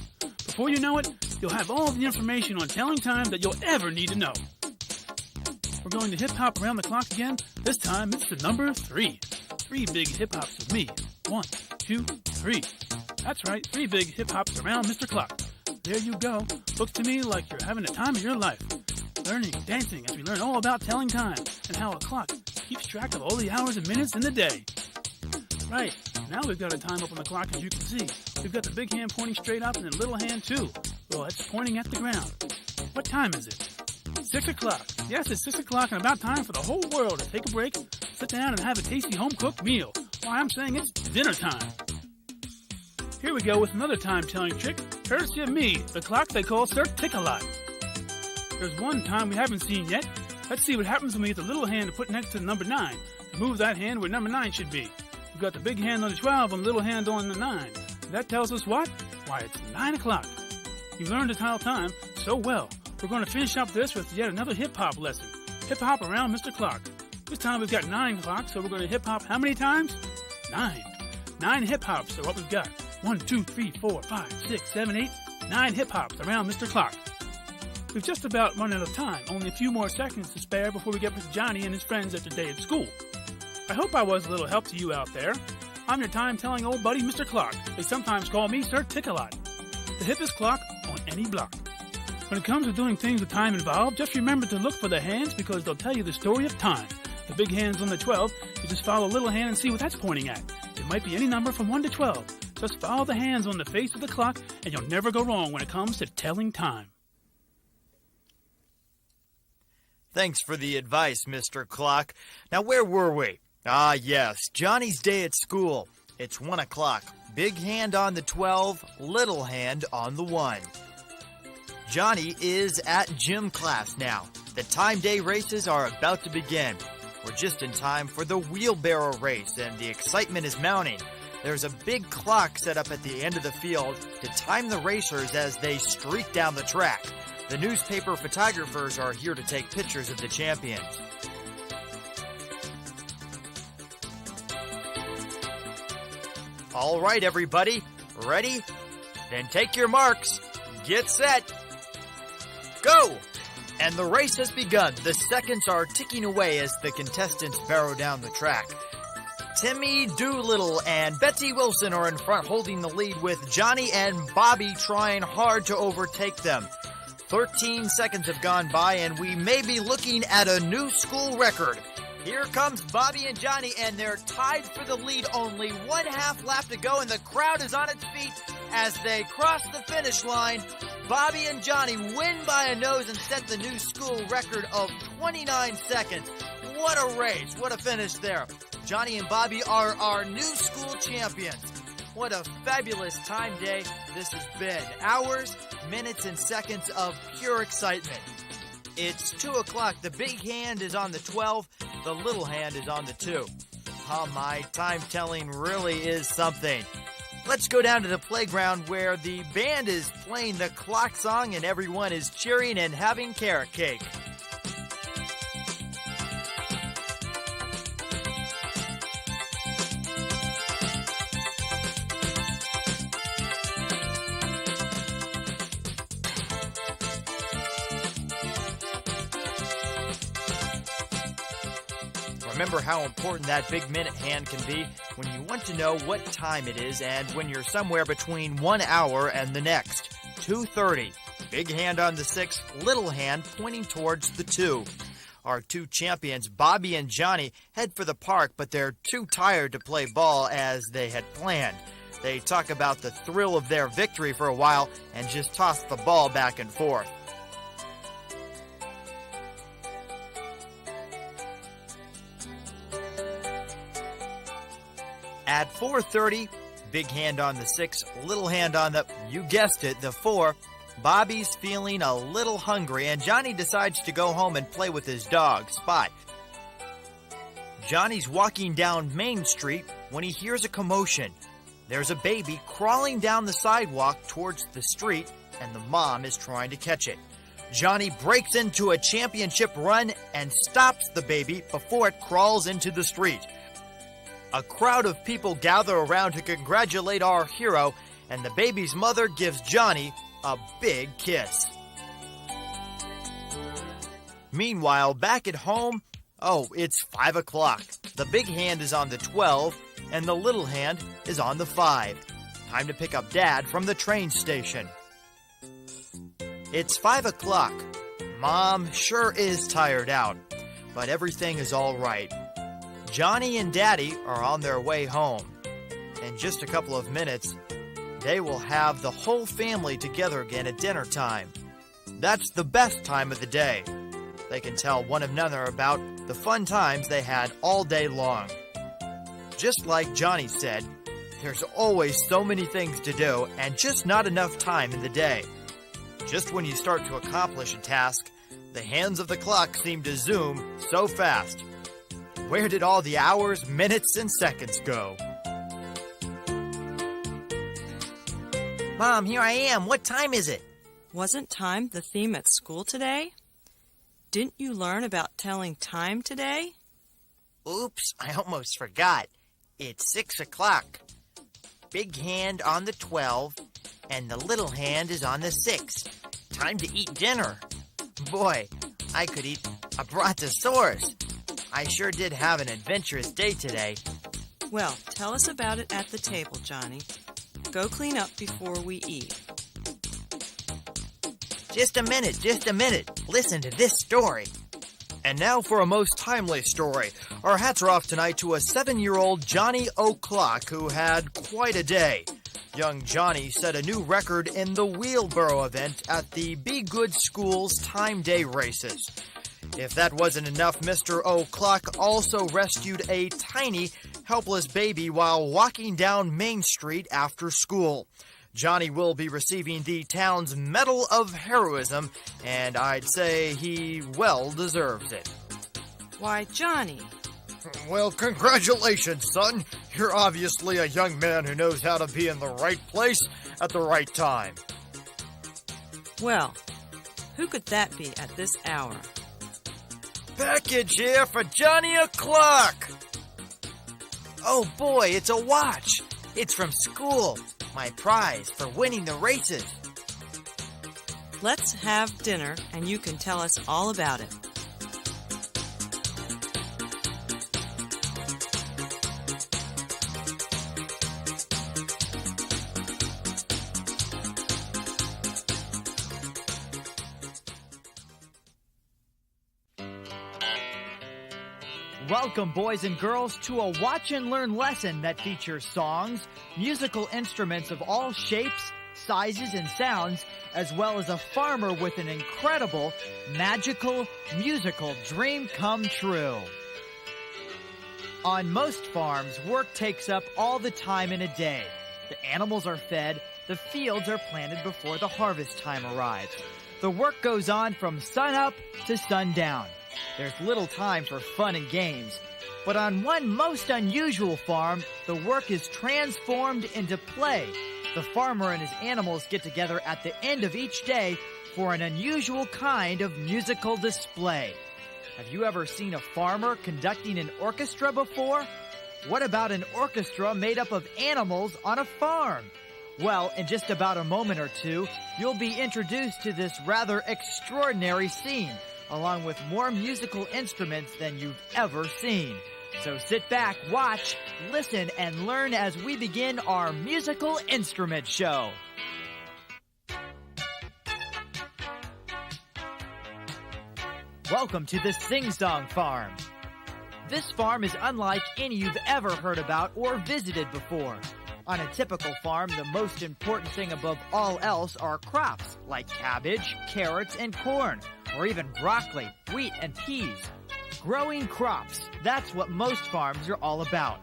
Before you know it, you'll have all the information on telling time that you'll ever need to know. We're going to hip-hop around the clock again. This time, it's the number 3. 3 big hip-hops with me. 1, 2, 3. That's right, 3 big hip-hops around Mr. Clock. There you go. Looks to me like you're having the time of your life. Learning, dancing, as we learn all about telling time and how a clock keeps track of all the hours and minutes in the day. Right, now we've got a time up on the clock, as you can see. We've got the big hand pointing straight up and the little hand too. Well, it's pointing at the ground. What time is it? 6 o'clock. Yes, it's 6 o'clock and about time for the whole world to take a break, sit down and have a tasty home-cooked meal. Why, I'm saying it's dinner time. Here we go with another time-telling trick, courtesy of me, the clock they call Sir Tick-a-Lot. There's one time we haven't seen yet. Let's see what happens when we get the little hand to put next to the number 9. Move that hand where number 9 should be. We've got the big hand on the 12 and the little hand on the 9. That tells us what? Why, it's 9 o'clock. You've learned to tell time so well. We're going to finish up this with yet another hip-hop lesson. Hip-hop around Mr. Clock. This time we've got 9 clocks, so we're going to hip-hop how many times? 9. 9 hip-hops are what we've got. 1, 2, 3, 4, 5, 6, 7, 8. 9 hip-hops around Mr. Clock. We've just about run out of time. Only a few more seconds to spare before we get with Johnny and his friends after day at school. I hope I was a little help to you out there. I'm your time-telling old buddy, Mr. Clock. They sometimes call me Sir Tick-a-Lot. The hippest clock on any block. When it comes to doing things with time involved, just remember to look for the hands because they'll tell you the story of time. The big hand's on the 12. You just follow the little hand and see what that's pointing at. It might be any number from 1 to 12. Just follow the hands on the face of the clock and you'll never go wrong when it comes to telling time. Thanks for the advice, Mr. Clock. Now, where were we? Ah, yes, Johnny's day at school. It's 1 o'clock. Big hand on the 12, little hand on the 1. Johnny is at gym class now. The time day races are about to begin. We're just in time for the wheelbarrow race, and the excitement is mounting. There's a big clock set up at the end of the field to time the racers as they streak down the track. The newspaper photographers are here to take pictures of the champions. All right, everybody. Ready? Then take your marks. Get set. Go! And the race has begun. The seconds are ticking away as the contestants barrow down the track. Timmy Doolittle and Betsy Wilson are in front holding the lead with Johnny and Bobby trying hard to overtake them. 13 seconds have gone by and we may be looking at a new school record. Here comes Bobby and Johnny, and they're tied for the lead. Only 1/2 lap to go, and the crowd is on its feet as they cross the finish line. Bobby and Johnny win by a nose and set the new school record of 29 seconds. What a race. What a finish there. Johnny and Bobby are our new school champions. What a fabulous time day this has been. Hours, minutes, and seconds of pure excitement. It's 2 o'clock. The big hand is on the 12. The little hand is on the 2. Oh, my time telling really is something. Let's go down to the playground where the band is playing the clock song and everyone is cheering and having carrot cake. Remember how important that big minute hand can be when you want to know what time it is and when you're somewhere between 1 hour and the next. 2:30. Big hand on the 6, little hand pointing towards the 2. Our two champions, Bobby and Johnny, head for the park, but they're too tired to play ball as they had planned. They talk about the thrill of their victory for a while and just toss the ball back and forth. At 4:30, big hand on the 6, little hand on the, you guessed it, the 4. Bobby's feeling a little hungry, and Johnny decides to go home and play with his dog, Spot. Johnny's walking down Main Street when he hears a commotion. There's a baby crawling down the sidewalk towards the street, and the mom is trying to catch it. Johnny breaks into a championship run and stops the baby before it crawls into the street. A crowd of people gather around to congratulate our hero, and the baby's mother gives Johnny a big kiss. Meanwhile, back at home, it's 5 o'clock. The big hand is on the 12, and the little hand is on the 5. Time to pick up Dad from the train station. It's 5 o'clock. Mom sure is tired out, but everything is all right. Johnny and Daddy are on their way home. In just a couple of minutes, they will have the whole family together again at dinner time. That's the best time of the day. They can tell one another about the fun times they had all day long. Just like Johnny said, there's always so many things to do and just not enough time in the day. Just when you start to accomplish a task, the hands of the clock seem to zoom so fast. Where did all the hours, minutes, and seconds go? Mom, here I am. What time is it? Wasn't time the theme at school today? Didn't you learn about telling time today? Oops, I almost forgot. It's 6 o'clock. Big hand on the 12, and the little hand is on the 6. Time to eat dinner. Boy, I could eat a brontosaurus. I sure did have an adventurous day today. Well, tell us about it at the table, Johnny. Go clean up before we eat. Just a minute. Listen to this story. And now for a most timely story. Our hats are off tonight to a 7-year-old Johnny O'Clock who had quite a day. Young Johnny set a new record in the wheelbarrow event at the Be Good School's Time Day races. If that wasn't enough, Mr. O'Clock also rescued a tiny, helpless baby while walking down Main Street after school. Johnny will be receiving the town's Medal of Heroism, and I'd say he well deserves it. Why, Johnny? Well, congratulations, son. You're obviously a young man who knows how to be in the right place at the right time. Well, who could that be at this hour? Package here for Johnny O'Clock. Oh boy, it's a watch. It's from school. My prize for winning the races. Let's have dinner and you can tell us all about it. Welcome, boys and girls, to a watch and learn lesson that features songs, musical instruments of all shapes, sizes, and sounds, as well as a farmer with an incredible, magical, musical dream come true. On most farms, work takes up all the time in a day. The animals are fed, the fields are planted before the harvest time arrives. The work goes on from sunup to sundown. There's little time for fun and games. But on one most unusual farm, the work is transformed into play. The farmer and his animals get together at the end of each day for an unusual kind of musical display. Have you ever seen a farmer conducting an orchestra before? What about an orchestra made up of animals on a farm? Well, in just about a moment or two, you'll be introduced to this rather extraordinary scene, along with more musical instruments than you've ever seen. So sit back, watch, listen, and learn as we begin our musical instrument show. Welcome to the Sing Song Farm. This farm is unlike any you've ever heard about or visited before. On a typical farm, the most important thing above all else are crops like cabbage, carrots, and corn, or even broccoli, wheat, and peas. Growing crops, that's what most farms are all about.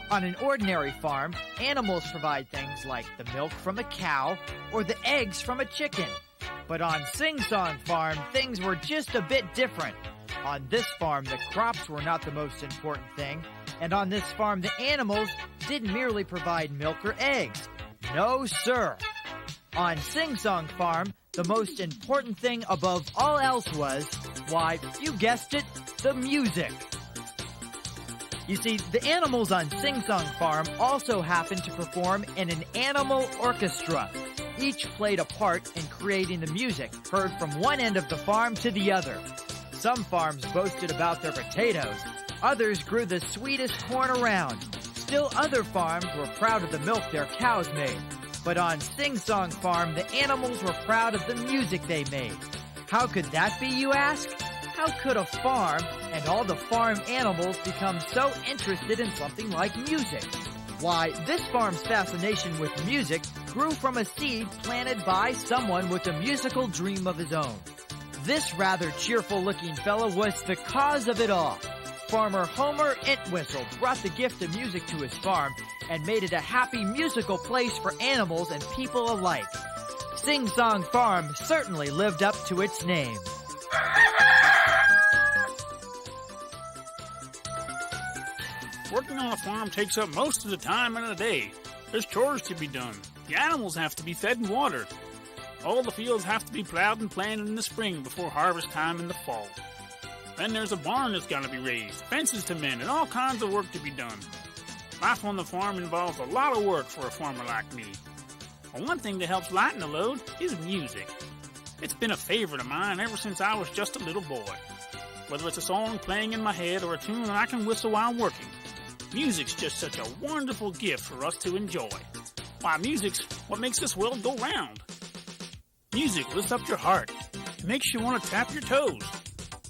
On an ordinary farm, animals provide things like the milk from a cow or the eggs from a chicken. But on Sing Song Farm, things were just a bit different. On this farm, the crops were not the most important thing, and on this farm, the animals didn't merely provide milk or eggs. No, sir. On Sing Song Farm, the most important thing above all else was, why, you guessed it, the music. You see, the animals on Sing Song Farm also happened to perform in an animal orchestra. Each played a part in creating the music heard from one end of the farm to the other. Some farms boasted about their potatoes. Others grew the sweetest corn around. Still other farms were proud of the milk their cows made. But on Sing Song Farm, the animals were proud of the music they made. How could that be, you ask? How could a farm and all the farm animals become so interested in something like music? Why, this farm's fascination with music grew from a seed planted by someone with a musical dream of his own. This rather cheerful-looking fellow was the cause of it all. Farmer Homer Entwistle brought the gift of music to his farm and made it a happy musical place for animals and people alike. Sing Song Farm certainly lived up to its name. Working on a farm takes up most of the time in a day. There's chores to be done. The animals have to be fed and watered. All the fields have to be plowed and planted in the spring before harvest time in the fall. Then there's a barn that's got to be raised, fences to mend, and all kinds of work to be done. Life on the farm involves a lot of work for a farmer like me. Well, one thing that helps lighten the load is music. It's been a favorite of mine ever since I was just a little boy. Whether it's a song playing in my head or a tune that I can whistle while working, music's just such a wonderful gift for us to enjoy. Why, music's what makes this world go round. Music lifts up your heart. It makes you want to tap your toes,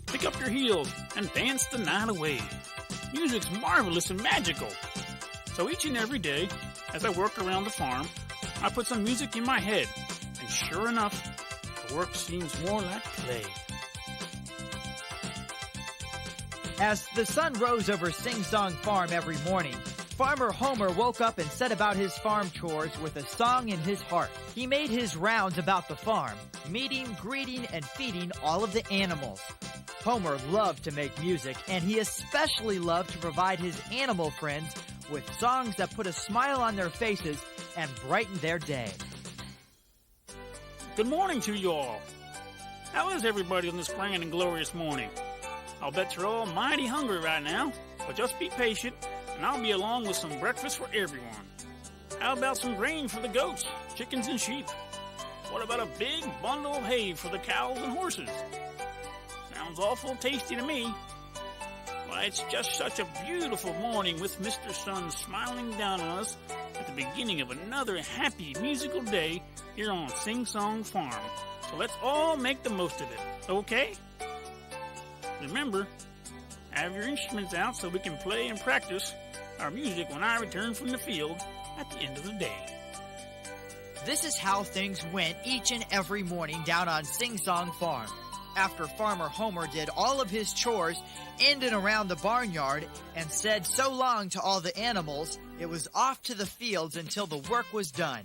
pick up your heels, and dance the night away. Music's marvelous and magical. So each and every day, as I work around the farm, I put some music in my head, and sure enough, the work seems more like play. As the sun rose over Sing Song Farm every morning, Farmer Homer woke up and set about his farm chores with a song in his heart. He made his rounds about the farm, meeting, greeting, and feeding all of the animals. Homer loved to make music, and he especially loved to provide his animal friends with songs that put a smile on their faces and brighten their day. Good morning to you all. How is everybody on this grand and glorious morning? I'll bet you're all mighty hungry right now, but just be patient, and I'll be along with some breakfast for everyone. How about some grain for the goats, chickens, and sheep? What about a big bundle of hay for the cows and horses? Sounds awful tasty to me. Why, it's just such a beautiful morning with Mr. Sun smiling down on us at the beginning of another happy musical day here on Sing Song Farm. So let's all make the most of it, okay? Remember, Have your instruments out so we can play and practice our music when I return from the field at the end of the day. This is how things went each and every morning down on Sing Song Farm. After Farmer Homer did all of his chores in and around the barnyard and said so long to all the animals, it was off to the fields until the work was done.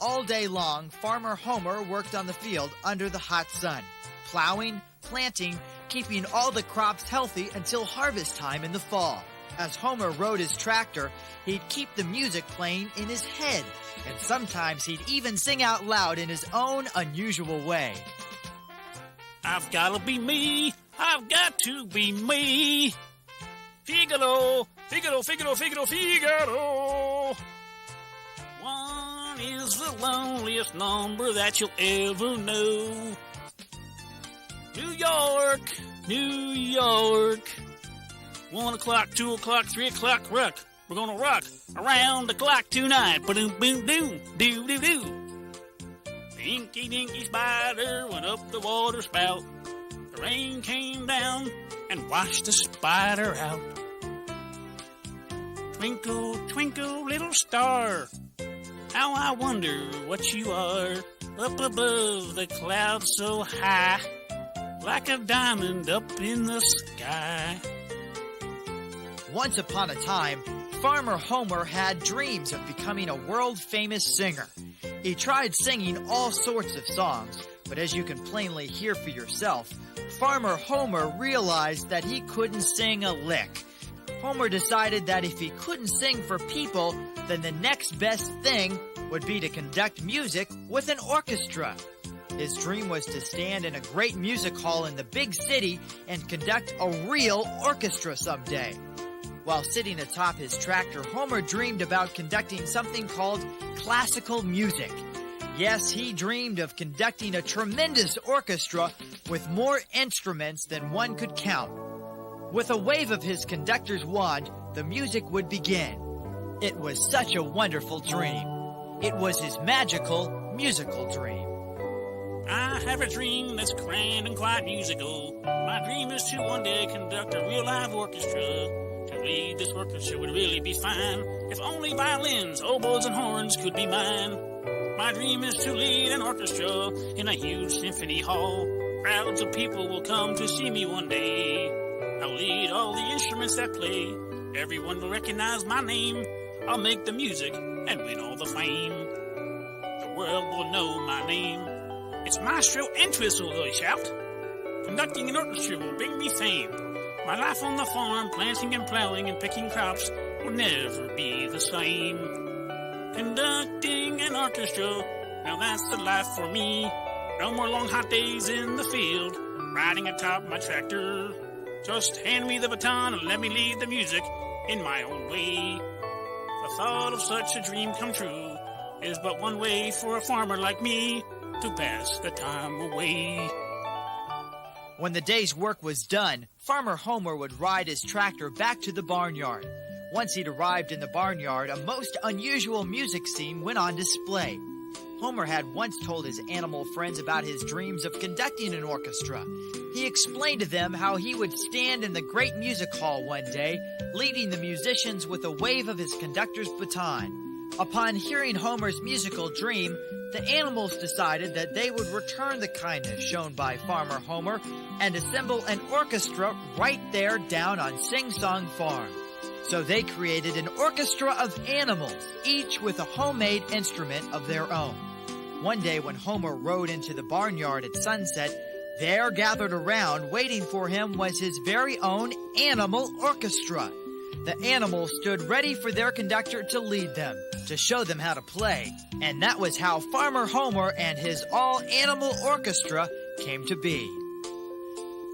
All day long, Farmer Homer worked on the field under the hot sun, plowing, planting, keeping all the crops healthy until harvest time in the fall. As Homer rode his tractor, he'd keep the music playing in his head, and sometimes he'd even sing out loud in his own unusual way. I've gotta be me, I've got to be me. Figaro, Figaro, Figaro, Figaro, Figaro. One is the loneliest number that you'll ever know. New York, New York. 1 o'clock, 2 o'clock, 3 o'clock, rock. We're gonna rock around the clock tonight. Ba-doom, boom, doom, doo, doo, doo. The inky dinky spider went up the water spout. The rain came down and washed the spider out. Twinkle, twinkle, little star, how I wonder what you are. Up above the clouds so high, like a diamond up in the sky. Once upon a time, Farmer Homer had dreams of becoming a world-famous singer. He tried singing all sorts of songs, but as you can plainly hear for yourself, Farmer Homer realized that he couldn't sing a lick. Homer decided that if he couldn't sing for people, then the next best thing would be to conduct music with an orchestra. His dream was to stand in a great music hall in the big city and conduct a real orchestra someday. While sitting atop his tractor, Homer dreamed about conducting something called classical music. Yes, he dreamed of conducting a tremendous orchestra with more instruments than one could count. With a wave of his conductor's wand, the music would begin. It was such a wonderful dream. It was his magical, musical dream. I have a dream that's grand and quite musical. My dream is to one day conduct a real live orchestra. To lead this orchestra would really be fine. If only violins, oboes, and horns could be mine. My dream is to lead an orchestra in a huge symphony hall. Crowds of people will come to see me one day. I'll lead all the instruments that play. Everyone will recognize my name. I'll make the music and win all the fame. The world will know my name. It's Maestro Entwistle, they'll shout. Conducting an orchestra will bring me fame. My life on the farm, planting and plowing and picking crops, will never be the same. Conducting an orchestra, now that's the life for me. No more long hot days in the field, riding atop my tractor. Just hand me the baton and let me lead the music in my own way. The thought of such a dream come true is but one way for a farmer like me to pass the time away. When the day's work was done, Farmer Homer would ride his tractor back to the barnyard. Once he'd arrived in the barnyard, a most unusual music scene went on display. Homer had once told his animal friends about his dreams of conducting an orchestra. He explained to them how he would stand in the great music hall one day, leading the musicians with a wave of his conductor's baton. Upon hearing Homer's musical dream, the animals decided that they would return the kindness shown by Farmer Homer and assemble an orchestra right there down on Sing Song Farm. So they created an orchestra of animals, each with a homemade instrument of their own. One day when Homer rode into the barnyard at sunset, there gathered around waiting for him was his very own animal orchestra. The animals stood ready for their conductor to lead them, to show them how to play. And that was how Farmer Homer and his all-animal orchestra came to be.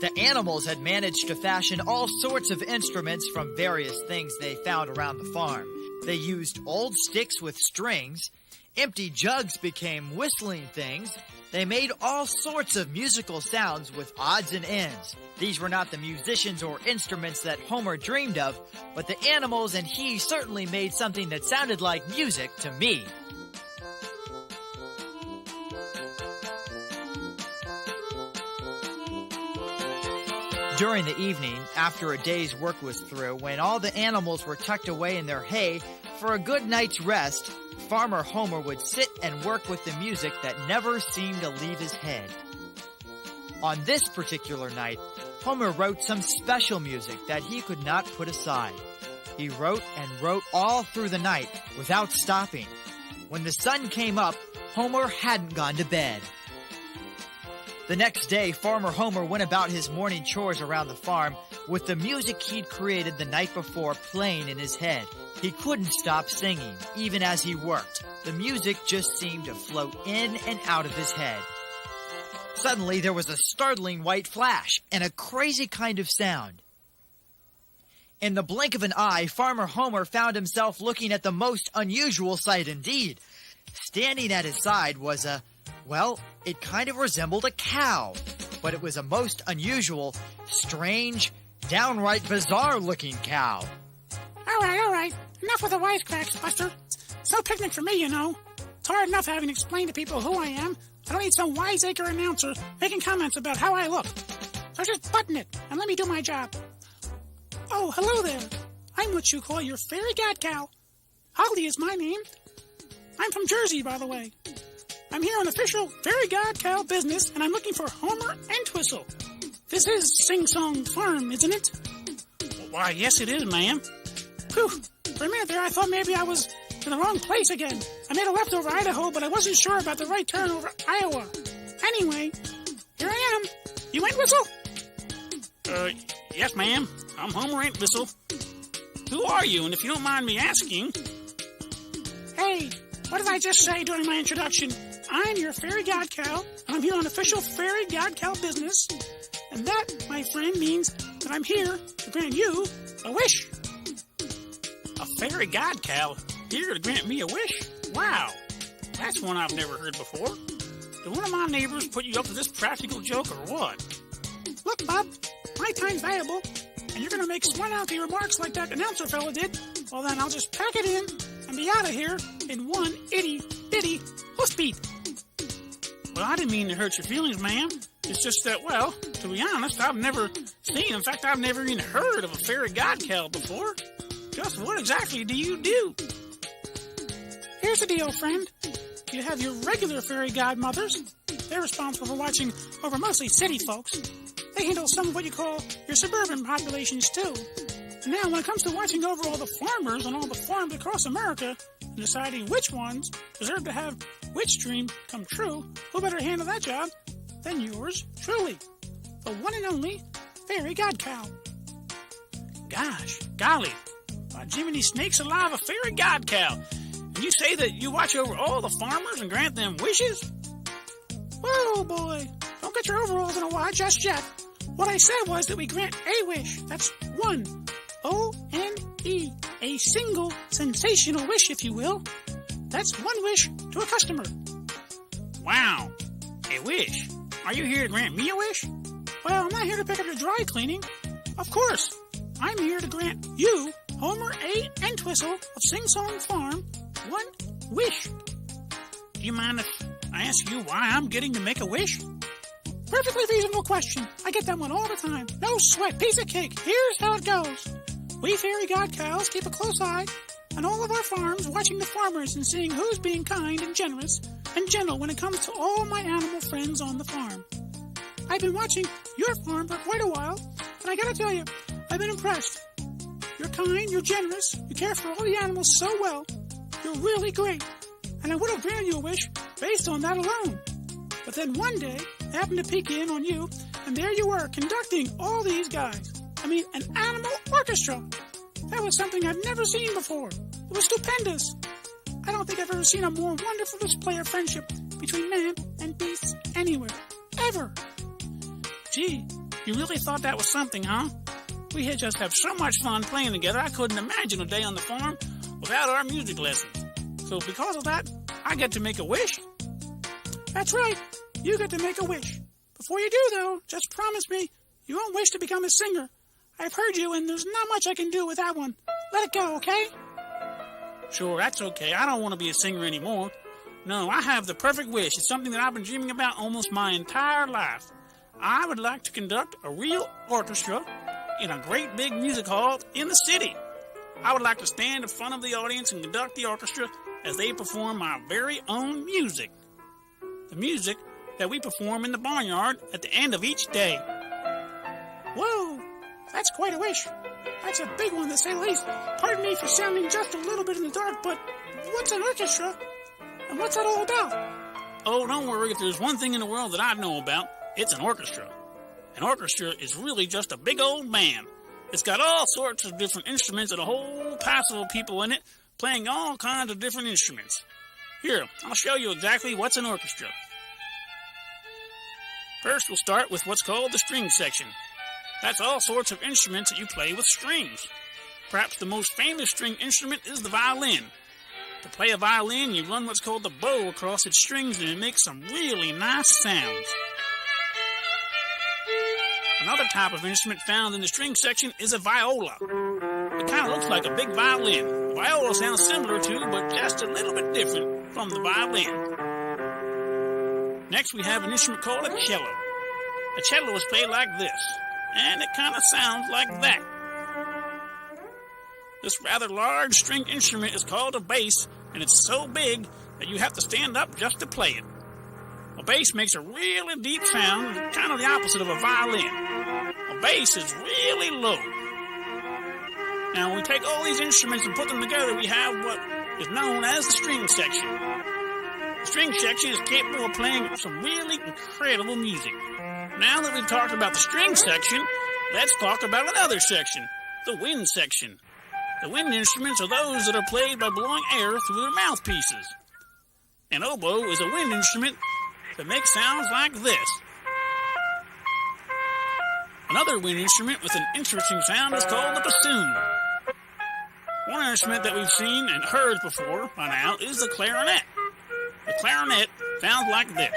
The animals had managed to fashion all sorts of instruments from various things they found around the farm. They used old sticks with strings. Empty jugs became whistling things. They made all sorts of musical sounds with odds and ends. These were not the musicians or instruments that Homer dreamed of, but the animals and he certainly made something that sounded like music to me. During the evening, after a day's work was through, when all the animals were tucked away in their hay for a good night's rest, Farmer Homer would sit and work with the music that never seemed to leave his head. On this particular night, Homer wrote some special music that he could not put aside. He wrote and wrote all through the night without stopping. When the sun came up, Homer hadn't gone to bed. The next day, Farmer Homer went about his morning chores around the farm with the music he'd created the night before playing in his head. He couldn't stop singing, even as he worked. The music just seemed to float in and out of his head. Suddenly, there was a startling white flash and a crazy kind of sound. In the blink of an eye, Farmer Homer found himself looking at the most unusual sight indeed. Standing at his side was it kind of resembled a cow, but it was a most unusual, strange, downright bizarre-looking cow. All right. Enough with the wisecracks, Buster. It's no picnic for me, you know. It's hard enough having to explain to people who I am. I don't need some wiseacre announcer making comments about how I look. So just button it and let me do my job. Oh, hello there. I'm what you call your fairy god cow. Holly is my name. I'm from Jersey, by the way. I'm here on official fairy god cow business, and I'm looking for Homer Entwistle. This is Sing Song Farm, isn't it? Why, yes it is, ma'am. Whew. For a minute there, I thought maybe I was in the wrong place again. I made a left over Idaho, but I wasn't sure about the right turn over Iowa. Anyway, here I am. You Entwistle? Yes, ma'am. I'm Homer Entwistle. Who are you, and if you don't mind me asking... Hey, what did I just say during my introduction? I'm your fairy god cow, and I'm here on official fairy god cow business. And that, my friend, means that I'm here to grant you a wish. A fairy god cow here to grant me a wish? Wow, that's one I've never heard before. Did one of my neighbors put you up to this practical joke or what? Look, Bob, my time's valuable, and you're going to make smart-alecky remarks like that announcer fella did. Well, then I'll just pack it in and be out of here in one itty-bitty hoofbeat. Well, I didn't mean to hurt your feelings, ma'am. It's just that, well, to be honest, I've never seen, in fact, I've never even heard of a fairy god cow before. Just what exactly do you do? Here's the deal, friend. You have your regular fairy godmothers. They're responsible for watching over mostly city folks. They handle some of what you call your suburban populations, too. And now, when it comes to watching over all the farmers on all the farms across America and deciding which ones deserve to have which dream come true, who better handle that job than yours truly, the one and only fairy god cow. Gosh, golly, by Jiminy Snakes alive, a fairy god cow. And you say that you watch over all the farmers and grant them wishes? Whoa, boy, don't get your overalls in a wad just yet. What I said was that we grant a wish. That's one. O-N-E. A single sensational wish, if you will. That's one wish to a customer. Wow, a wish. Are you here to grant me a wish? Well, I'm not here to pick up your dry cleaning. Of course, I'm here to grant you, Homer A. Entwistle of Sing Song Farm, one wish. Do you mind if I ask you why I'm getting to make a wish? Perfectly reasonable question. I get that one all the time. No sweat. Piece of cake. Here's how it goes. We fairy god cows keep a close eye on all of our farms, watching the farmers and seeing who's being kind and generous and gentle when it comes to all my animal friends on the farm. I've been watching your farm for quite a while, and I gotta tell you, I've been impressed. You're kind, you're generous, you care for all the animals so well. You're really great, and I would have granted you a wish based on that alone. But then one day, I happened to peek in on you, and there you were, conducting all these guys. I mean, an animal orchestra. That was something I've never seen before. It was stupendous. I don't think I've ever seen a more wonderful display of friendship between man and beasts anywhere. Ever. Gee, you really thought that was something, huh? We had just have so much fun playing together, I couldn't imagine a day on the farm without our music lessons. So because of that, I get to make a wish. That's right. You get to make a wish. Before you do, though, just promise me you won't wish to become a singer. I've heard you, and there's not much I can do with that one. Let it go, okay? Sure, that's okay. I don't want to be a singer anymore. No, I have the perfect wish. It's something that I've been dreaming about almost my entire life. I would like to conduct a real orchestra in a great big music hall in the city. I would like to stand in front of the audience and conduct the orchestra as they perform my very own music. The music that we perform in the barnyard at the end of each day. Whoa, that's quite a wish. That's a big one, to say the least. Pardon me for sounding just a little bit in the dark, but what's an orchestra? And what's that all about? Oh, don't worry. If there's one thing in the world that I know about, it's an orchestra. An orchestra is really just a big old band. It's got all sorts of different instruments and a whole passel of people in it playing all kinds of different instruments. Here, I'll show you exactly what's an orchestra. First, we'll start with what's called the string section. That's all sorts of instruments that you play with strings. Perhaps the most famous string instrument is the violin. To play a violin, you run what's called the bow across its strings, and it makes some really nice sounds. Another type of instrument found in the string section is a viola. It kind of looks like a big violin. The viola sounds similar to, but just a little bit different from the violin. Next, we have an instrument called a cello. A cello is played like this, and it kind of sounds like that. This rather large string instrument is called a bass, and it's so big that you have to stand up just to play it. A bass makes a really deep sound, kind of the opposite of a violin. A bass is really low. Now, when we take all these instruments and put them together, we have what is known as the string section. The string section is capable of playing some really incredible music. Now that we've talked about the string section, let's talk about another section, the wind section. The wind instruments are those that are played by blowing air through their mouthpieces. An oboe is a wind instrument that makes sounds like this. Another wind instrument with an interesting sound is called the bassoon. One instrument that we've seen and heard before by now is the clarinet. The clarinet sounds like this.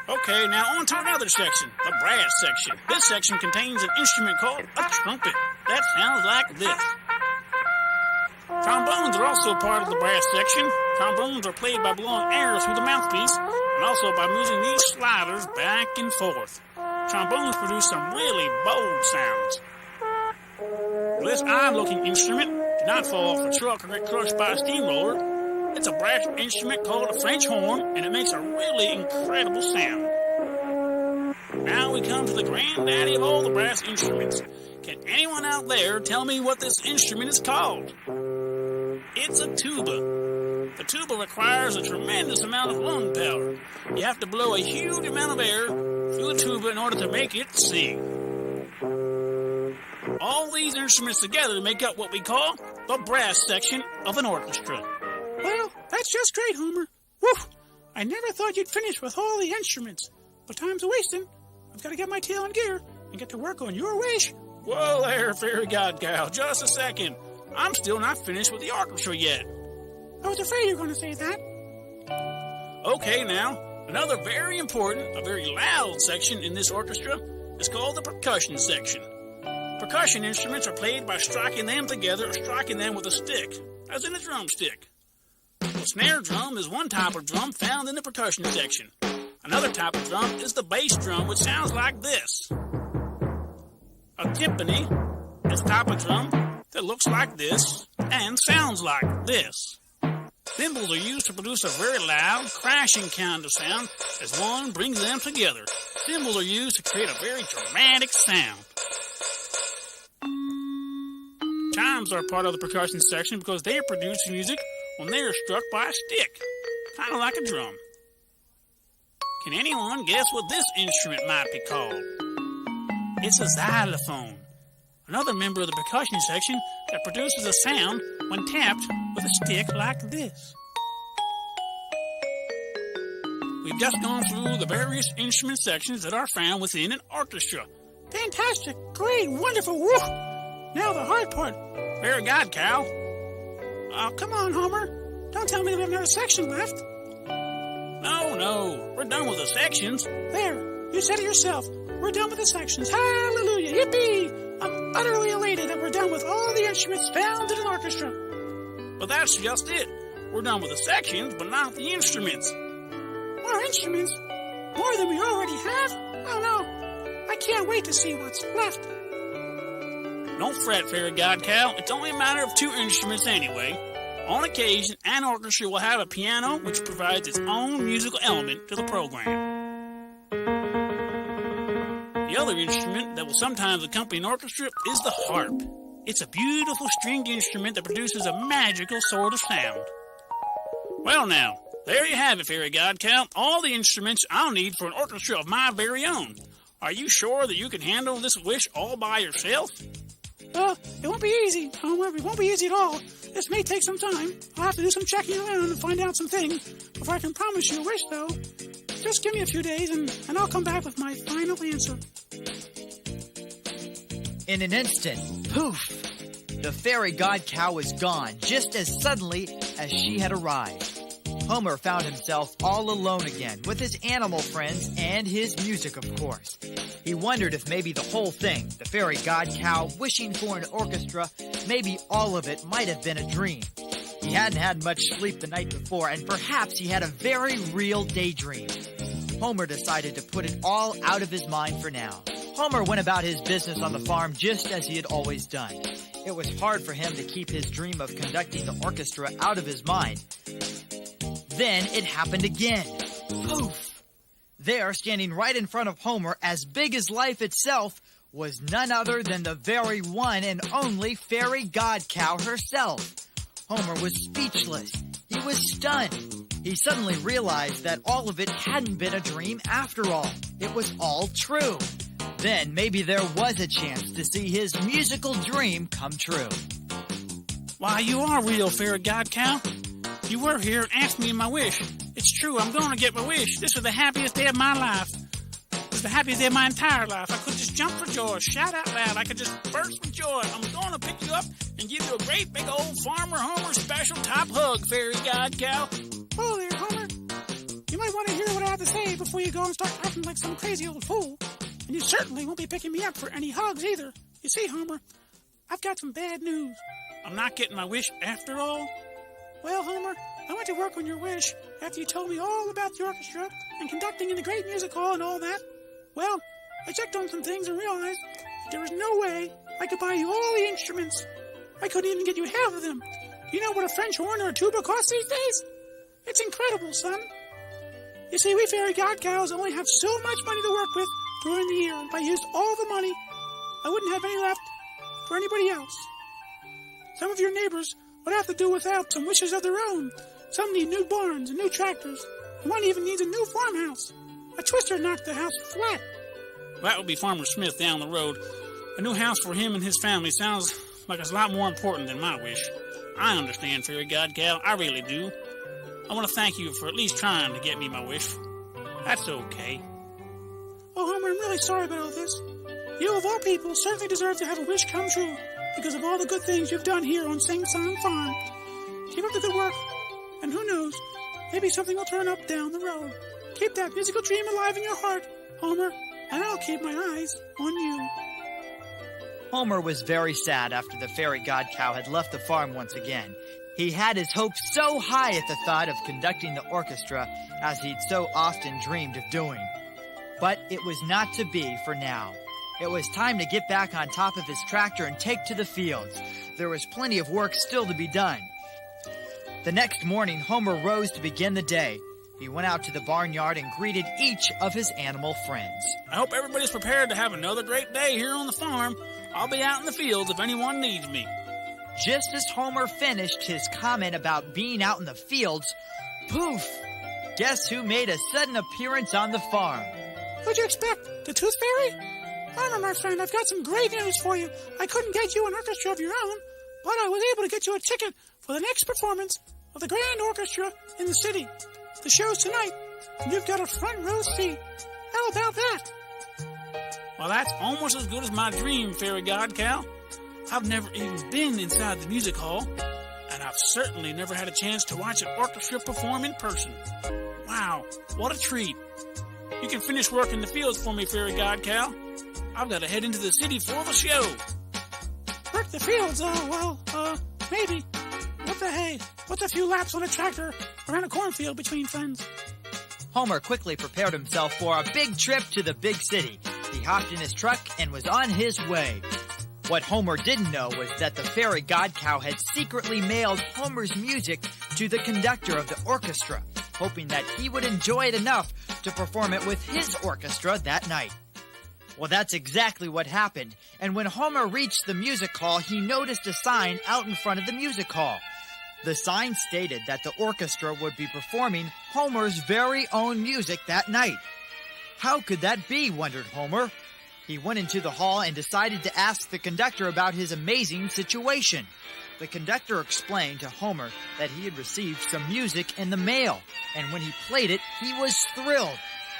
Okay, now on to another section, the brass section. This section contains an instrument called a trumpet. That sounds like this. Trombones are also part of the brass section. Trombones are played by blowing air through the mouthpiece and also by moving these sliders back and forth. Trombones produce some really bold sounds. This odd-looking instrument did not fall off a truck or get crushed by a steamroller. It's a brass instrument called a French horn, and it makes a really incredible sound. Now we come to the granddaddy of all the brass instruments. Can anyone out there tell me what this instrument is called? It's a tuba. The tuba requires a tremendous amount of lung power. You have to blow a huge amount of air through the tuba in order to make it sing. All these instruments together make up what we call the brass section of an orchestra. Well, that's just great, Homer. Woof! I never thought you'd finish with all the instruments. But time's a-wasting. I've got to get my tail in gear and get to work on your wish. Whoa there, fairy god gal. Just a second. I'm still not finished with the orchestra yet. I was afraid you were going to say that. Okay, now, another very important, a very loud section in this orchestra is called the percussion section. Percussion instruments are played by striking them together or striking them with a stick, as in a drumstick. The snare drum is one type of drum found in the percussion section. Another type of drum is the bass drum, which sounds like this. A timpani is a type of drum that looks like this and sounds like this. Cymbals are used to produce a very loud, crashing kind of sound as one brings them together. Cymbals are used to create a very dramatic sound. Chimes are part of the percussion section because they produce music when they are struck by a stick, kind of like a drum. Can anyone guess what this instrument might be called? It's a xylophone, another member of the percussion section that produces a sound when tapped with a stick like this. We've just gone through the various instrument sections that are found within an orchestra. Fantastic, great, wonderful, woof! Now the hard part. Fairy god cow. Oh, come on, Homer. Don't tell me we have another section left. No, we're done with the sections. There, you said it yourself. We're done with the sections. Hallelujah, yippee! I'm utterly elated that we're done with all the instruments found in an orchestra. But that's just it. We're done with the sections, but not the instruments. More instruments? More than we already have? Oh no, I can't wait to see what's left. Don't fret, Fairy Godcow. It's only a matter of 2 instruments anyway. On occasion, an orchestra will have a piano which provides its own musical element to the program. The other instrument that will sometimes accompany an orchestra is the harp. It's a beautiful stringed instrument that produces a magical sort of sound. Well now, there you have it, Fairy Godcow. All the instruments I'll need for an orchestra of my very own. Are you sure that you can handle this wish all by yourself? It won't be easy, Homer. It won't be easy at all. This may take some time. I'll have to do some checking around and find out some things before I can promise you a wish, though. Just give me a few days, and I'll come back with my final answer. In an instant, poof! The fairy god cow was gone just as suddenly as she had arrived. Homer found himself all alone again with his animal friends and his music, of course. He wondered if maybe the whole thing, the fairy god cow wishing for an orchestra, maybe all of it might have been a dream. He hadn't had much sleep the night before, and perhaps he had a very real daydream. Homer decided to put it all out of his mind for now. Homer went about his business on the farm just as he had always done. It was hard for him to keep his dream of conducting the orchestra out of his mind. Then it happened again. Poof! There, standing right in front of Homer, as big as life itself, was none other than the very one and only fairy god cow herself. Homer was speechless. He was stunned. He suddenly realized that all of it hadn't been a dream after all. It was all true. Then maybe there was a chance to see his musical dream come true. Why, you are real, Fairy Godcow. You were here and asked me my wish. It's true, I'm going to get my wish. This is the happiest day of my life. It's the happiest day of my entire life. I could just jump for joy, shout out loud. I could just burst with joy. I'm going to pick you up and give you a great big old Farmer Homer special top hug, Fairy Godcow. Oh there, Homer. You might want to hear what I have to say before you go and start acting like some crazy old fool. And you certainly won't be picking me up for any hugs either. You see, Homer, I've got some bad news. I'm not getting my wish after all? Well, Homer, I went to work on your wish after you told me all about the orchestra and conducting in the great music hall and all that. Well, I checked on some things and realized there was no way I could buy you all the instruments. I couldn't even get you half of them. Do you know what a French horn or a tuba costs these days? It's incredible, son. You see, we fairy godcows only have so much money to work with during the year. If I used all the money, I wouldn't have any left for anybody else. Some of your neighbors would have to do without some wishes of their own. Some need new barns and new tractors. And one even needs a new farmhouse. A twister knocked the house flat. That would be Farmer Smith down the road. A new house for him and his family sounds like it's a lot more important than my wish. I understand, Fairy Godcow. I really do. I want to thank you for at least trying to get me my wish. That's okay. Oh, Homer, I'm really sorry about all this. You, of all people, certainly deserve to have a wish come true because of all the good things you've done here on Sing Song Farm. Keep up the good work, and who knows, maybe something will turn up down the road. Keep that musical dream alive in your heart, Homer, and I'll keep my eyes on you. Homer was very sad after the fairy god cow had left the farm once again. He had his hopes so high at the thought of conducting the orchestra as he'd so often dreamed of doing. But it was not to be for now. It was time to get back on top of his tractor and take to the fields. There was plenty of work still to be done. The next morning, Homer rose to begin the day. He went out to the barnyard and greeted each of his animal friends. I hope everybody's prepared to have another great day here on the farm. I'll be out in the fields if anyone needs me. Just as Homer finished his comment about being out in the fields, poof! Guess who made a sudden appearance on the farm? Who'd you expect? The Tooth Fairy? Homer, my friend, I've got some great news for you. I couldn't get you an orchestra of your own, but I was able to get you a ticket for the next performance of the Grand Orchestra in the city. The show's tonight, and you've got a front row seat. How about that? Well, that's almost as good as my dream, Fairy Godcow. I've never even been inside the music hall, and I've certainly never had a chance to watch an orchestra perform in person. Wow, what a treat. You can finish work in the fields for me, Fairy Godcow. I've got to head into the city for the show. Work the fields? Maybe. What the hey? What's a few laps on a tractor around a cornfield between friends? Homer quickly prepared himself for a big trip to the big city. He hopped in his truck and was on his way. What Homer didn't know was that the fairy god cow had secretly mailed Homer's music to the conductor of the orchestra, hoping that he would enjoy it enough to perform it with his orchestra that night. Well, that's exactly what happened, and when Homer reached the music hall, he noticed a sign out in front of the music hall. The sign stated that the orchestra would be performing Homer's very own music that night. How could that be, wondered Homer? He went into the hall and decided to ask the conductor about his amazing situation. The conductor explained to Homer that he had received some music in the mail, and when he played it, he was thrilled.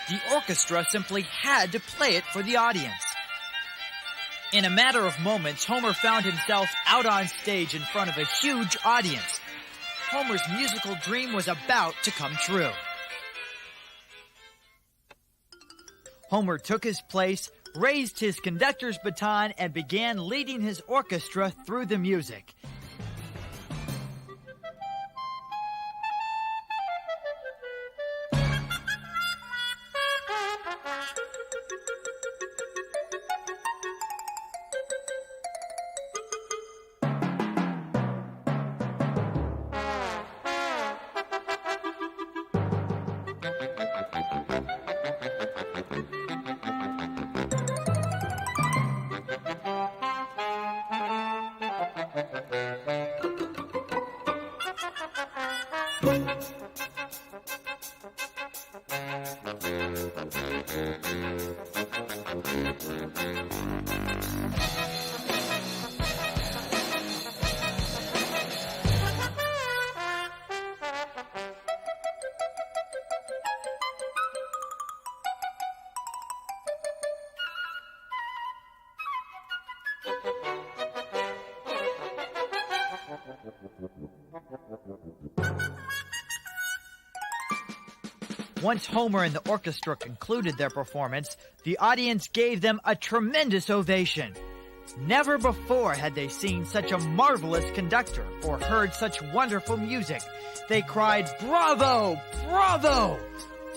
The orchestra simply had to play it for the audience. In a matter of moments, Homer found himself out on stage in front of a huge audience. Homer's musical dream was about to come true. Homer took his place, raised his conductor's baton, and began leading his orchestra through the music. Once Homer and the orchestra concluded their performance, the audience gave them a tremendous ovation. Never before had they seen such a marvelous conductor or heard such wonderful music. They cried, "Bravo! Bravo!"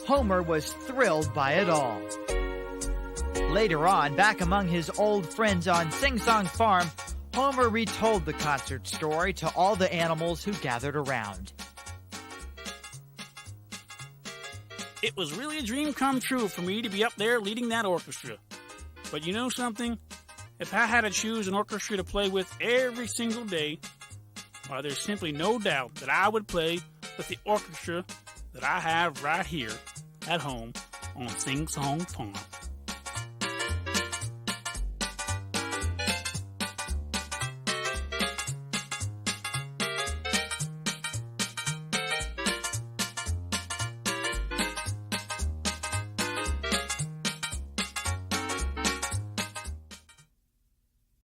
Homer was thrilled by it all. Later on, back among his old friends on Sing Song Farm, Homer retold the concert story to all the animals who gathered around. It was really a dream come true for me to be up there leading that orchestra. But you know something? If I had to choose an orchestra to play with every single day, well, there's simply no doubt that I would play with the orchestra that I have right here at home on Sing Song Farm.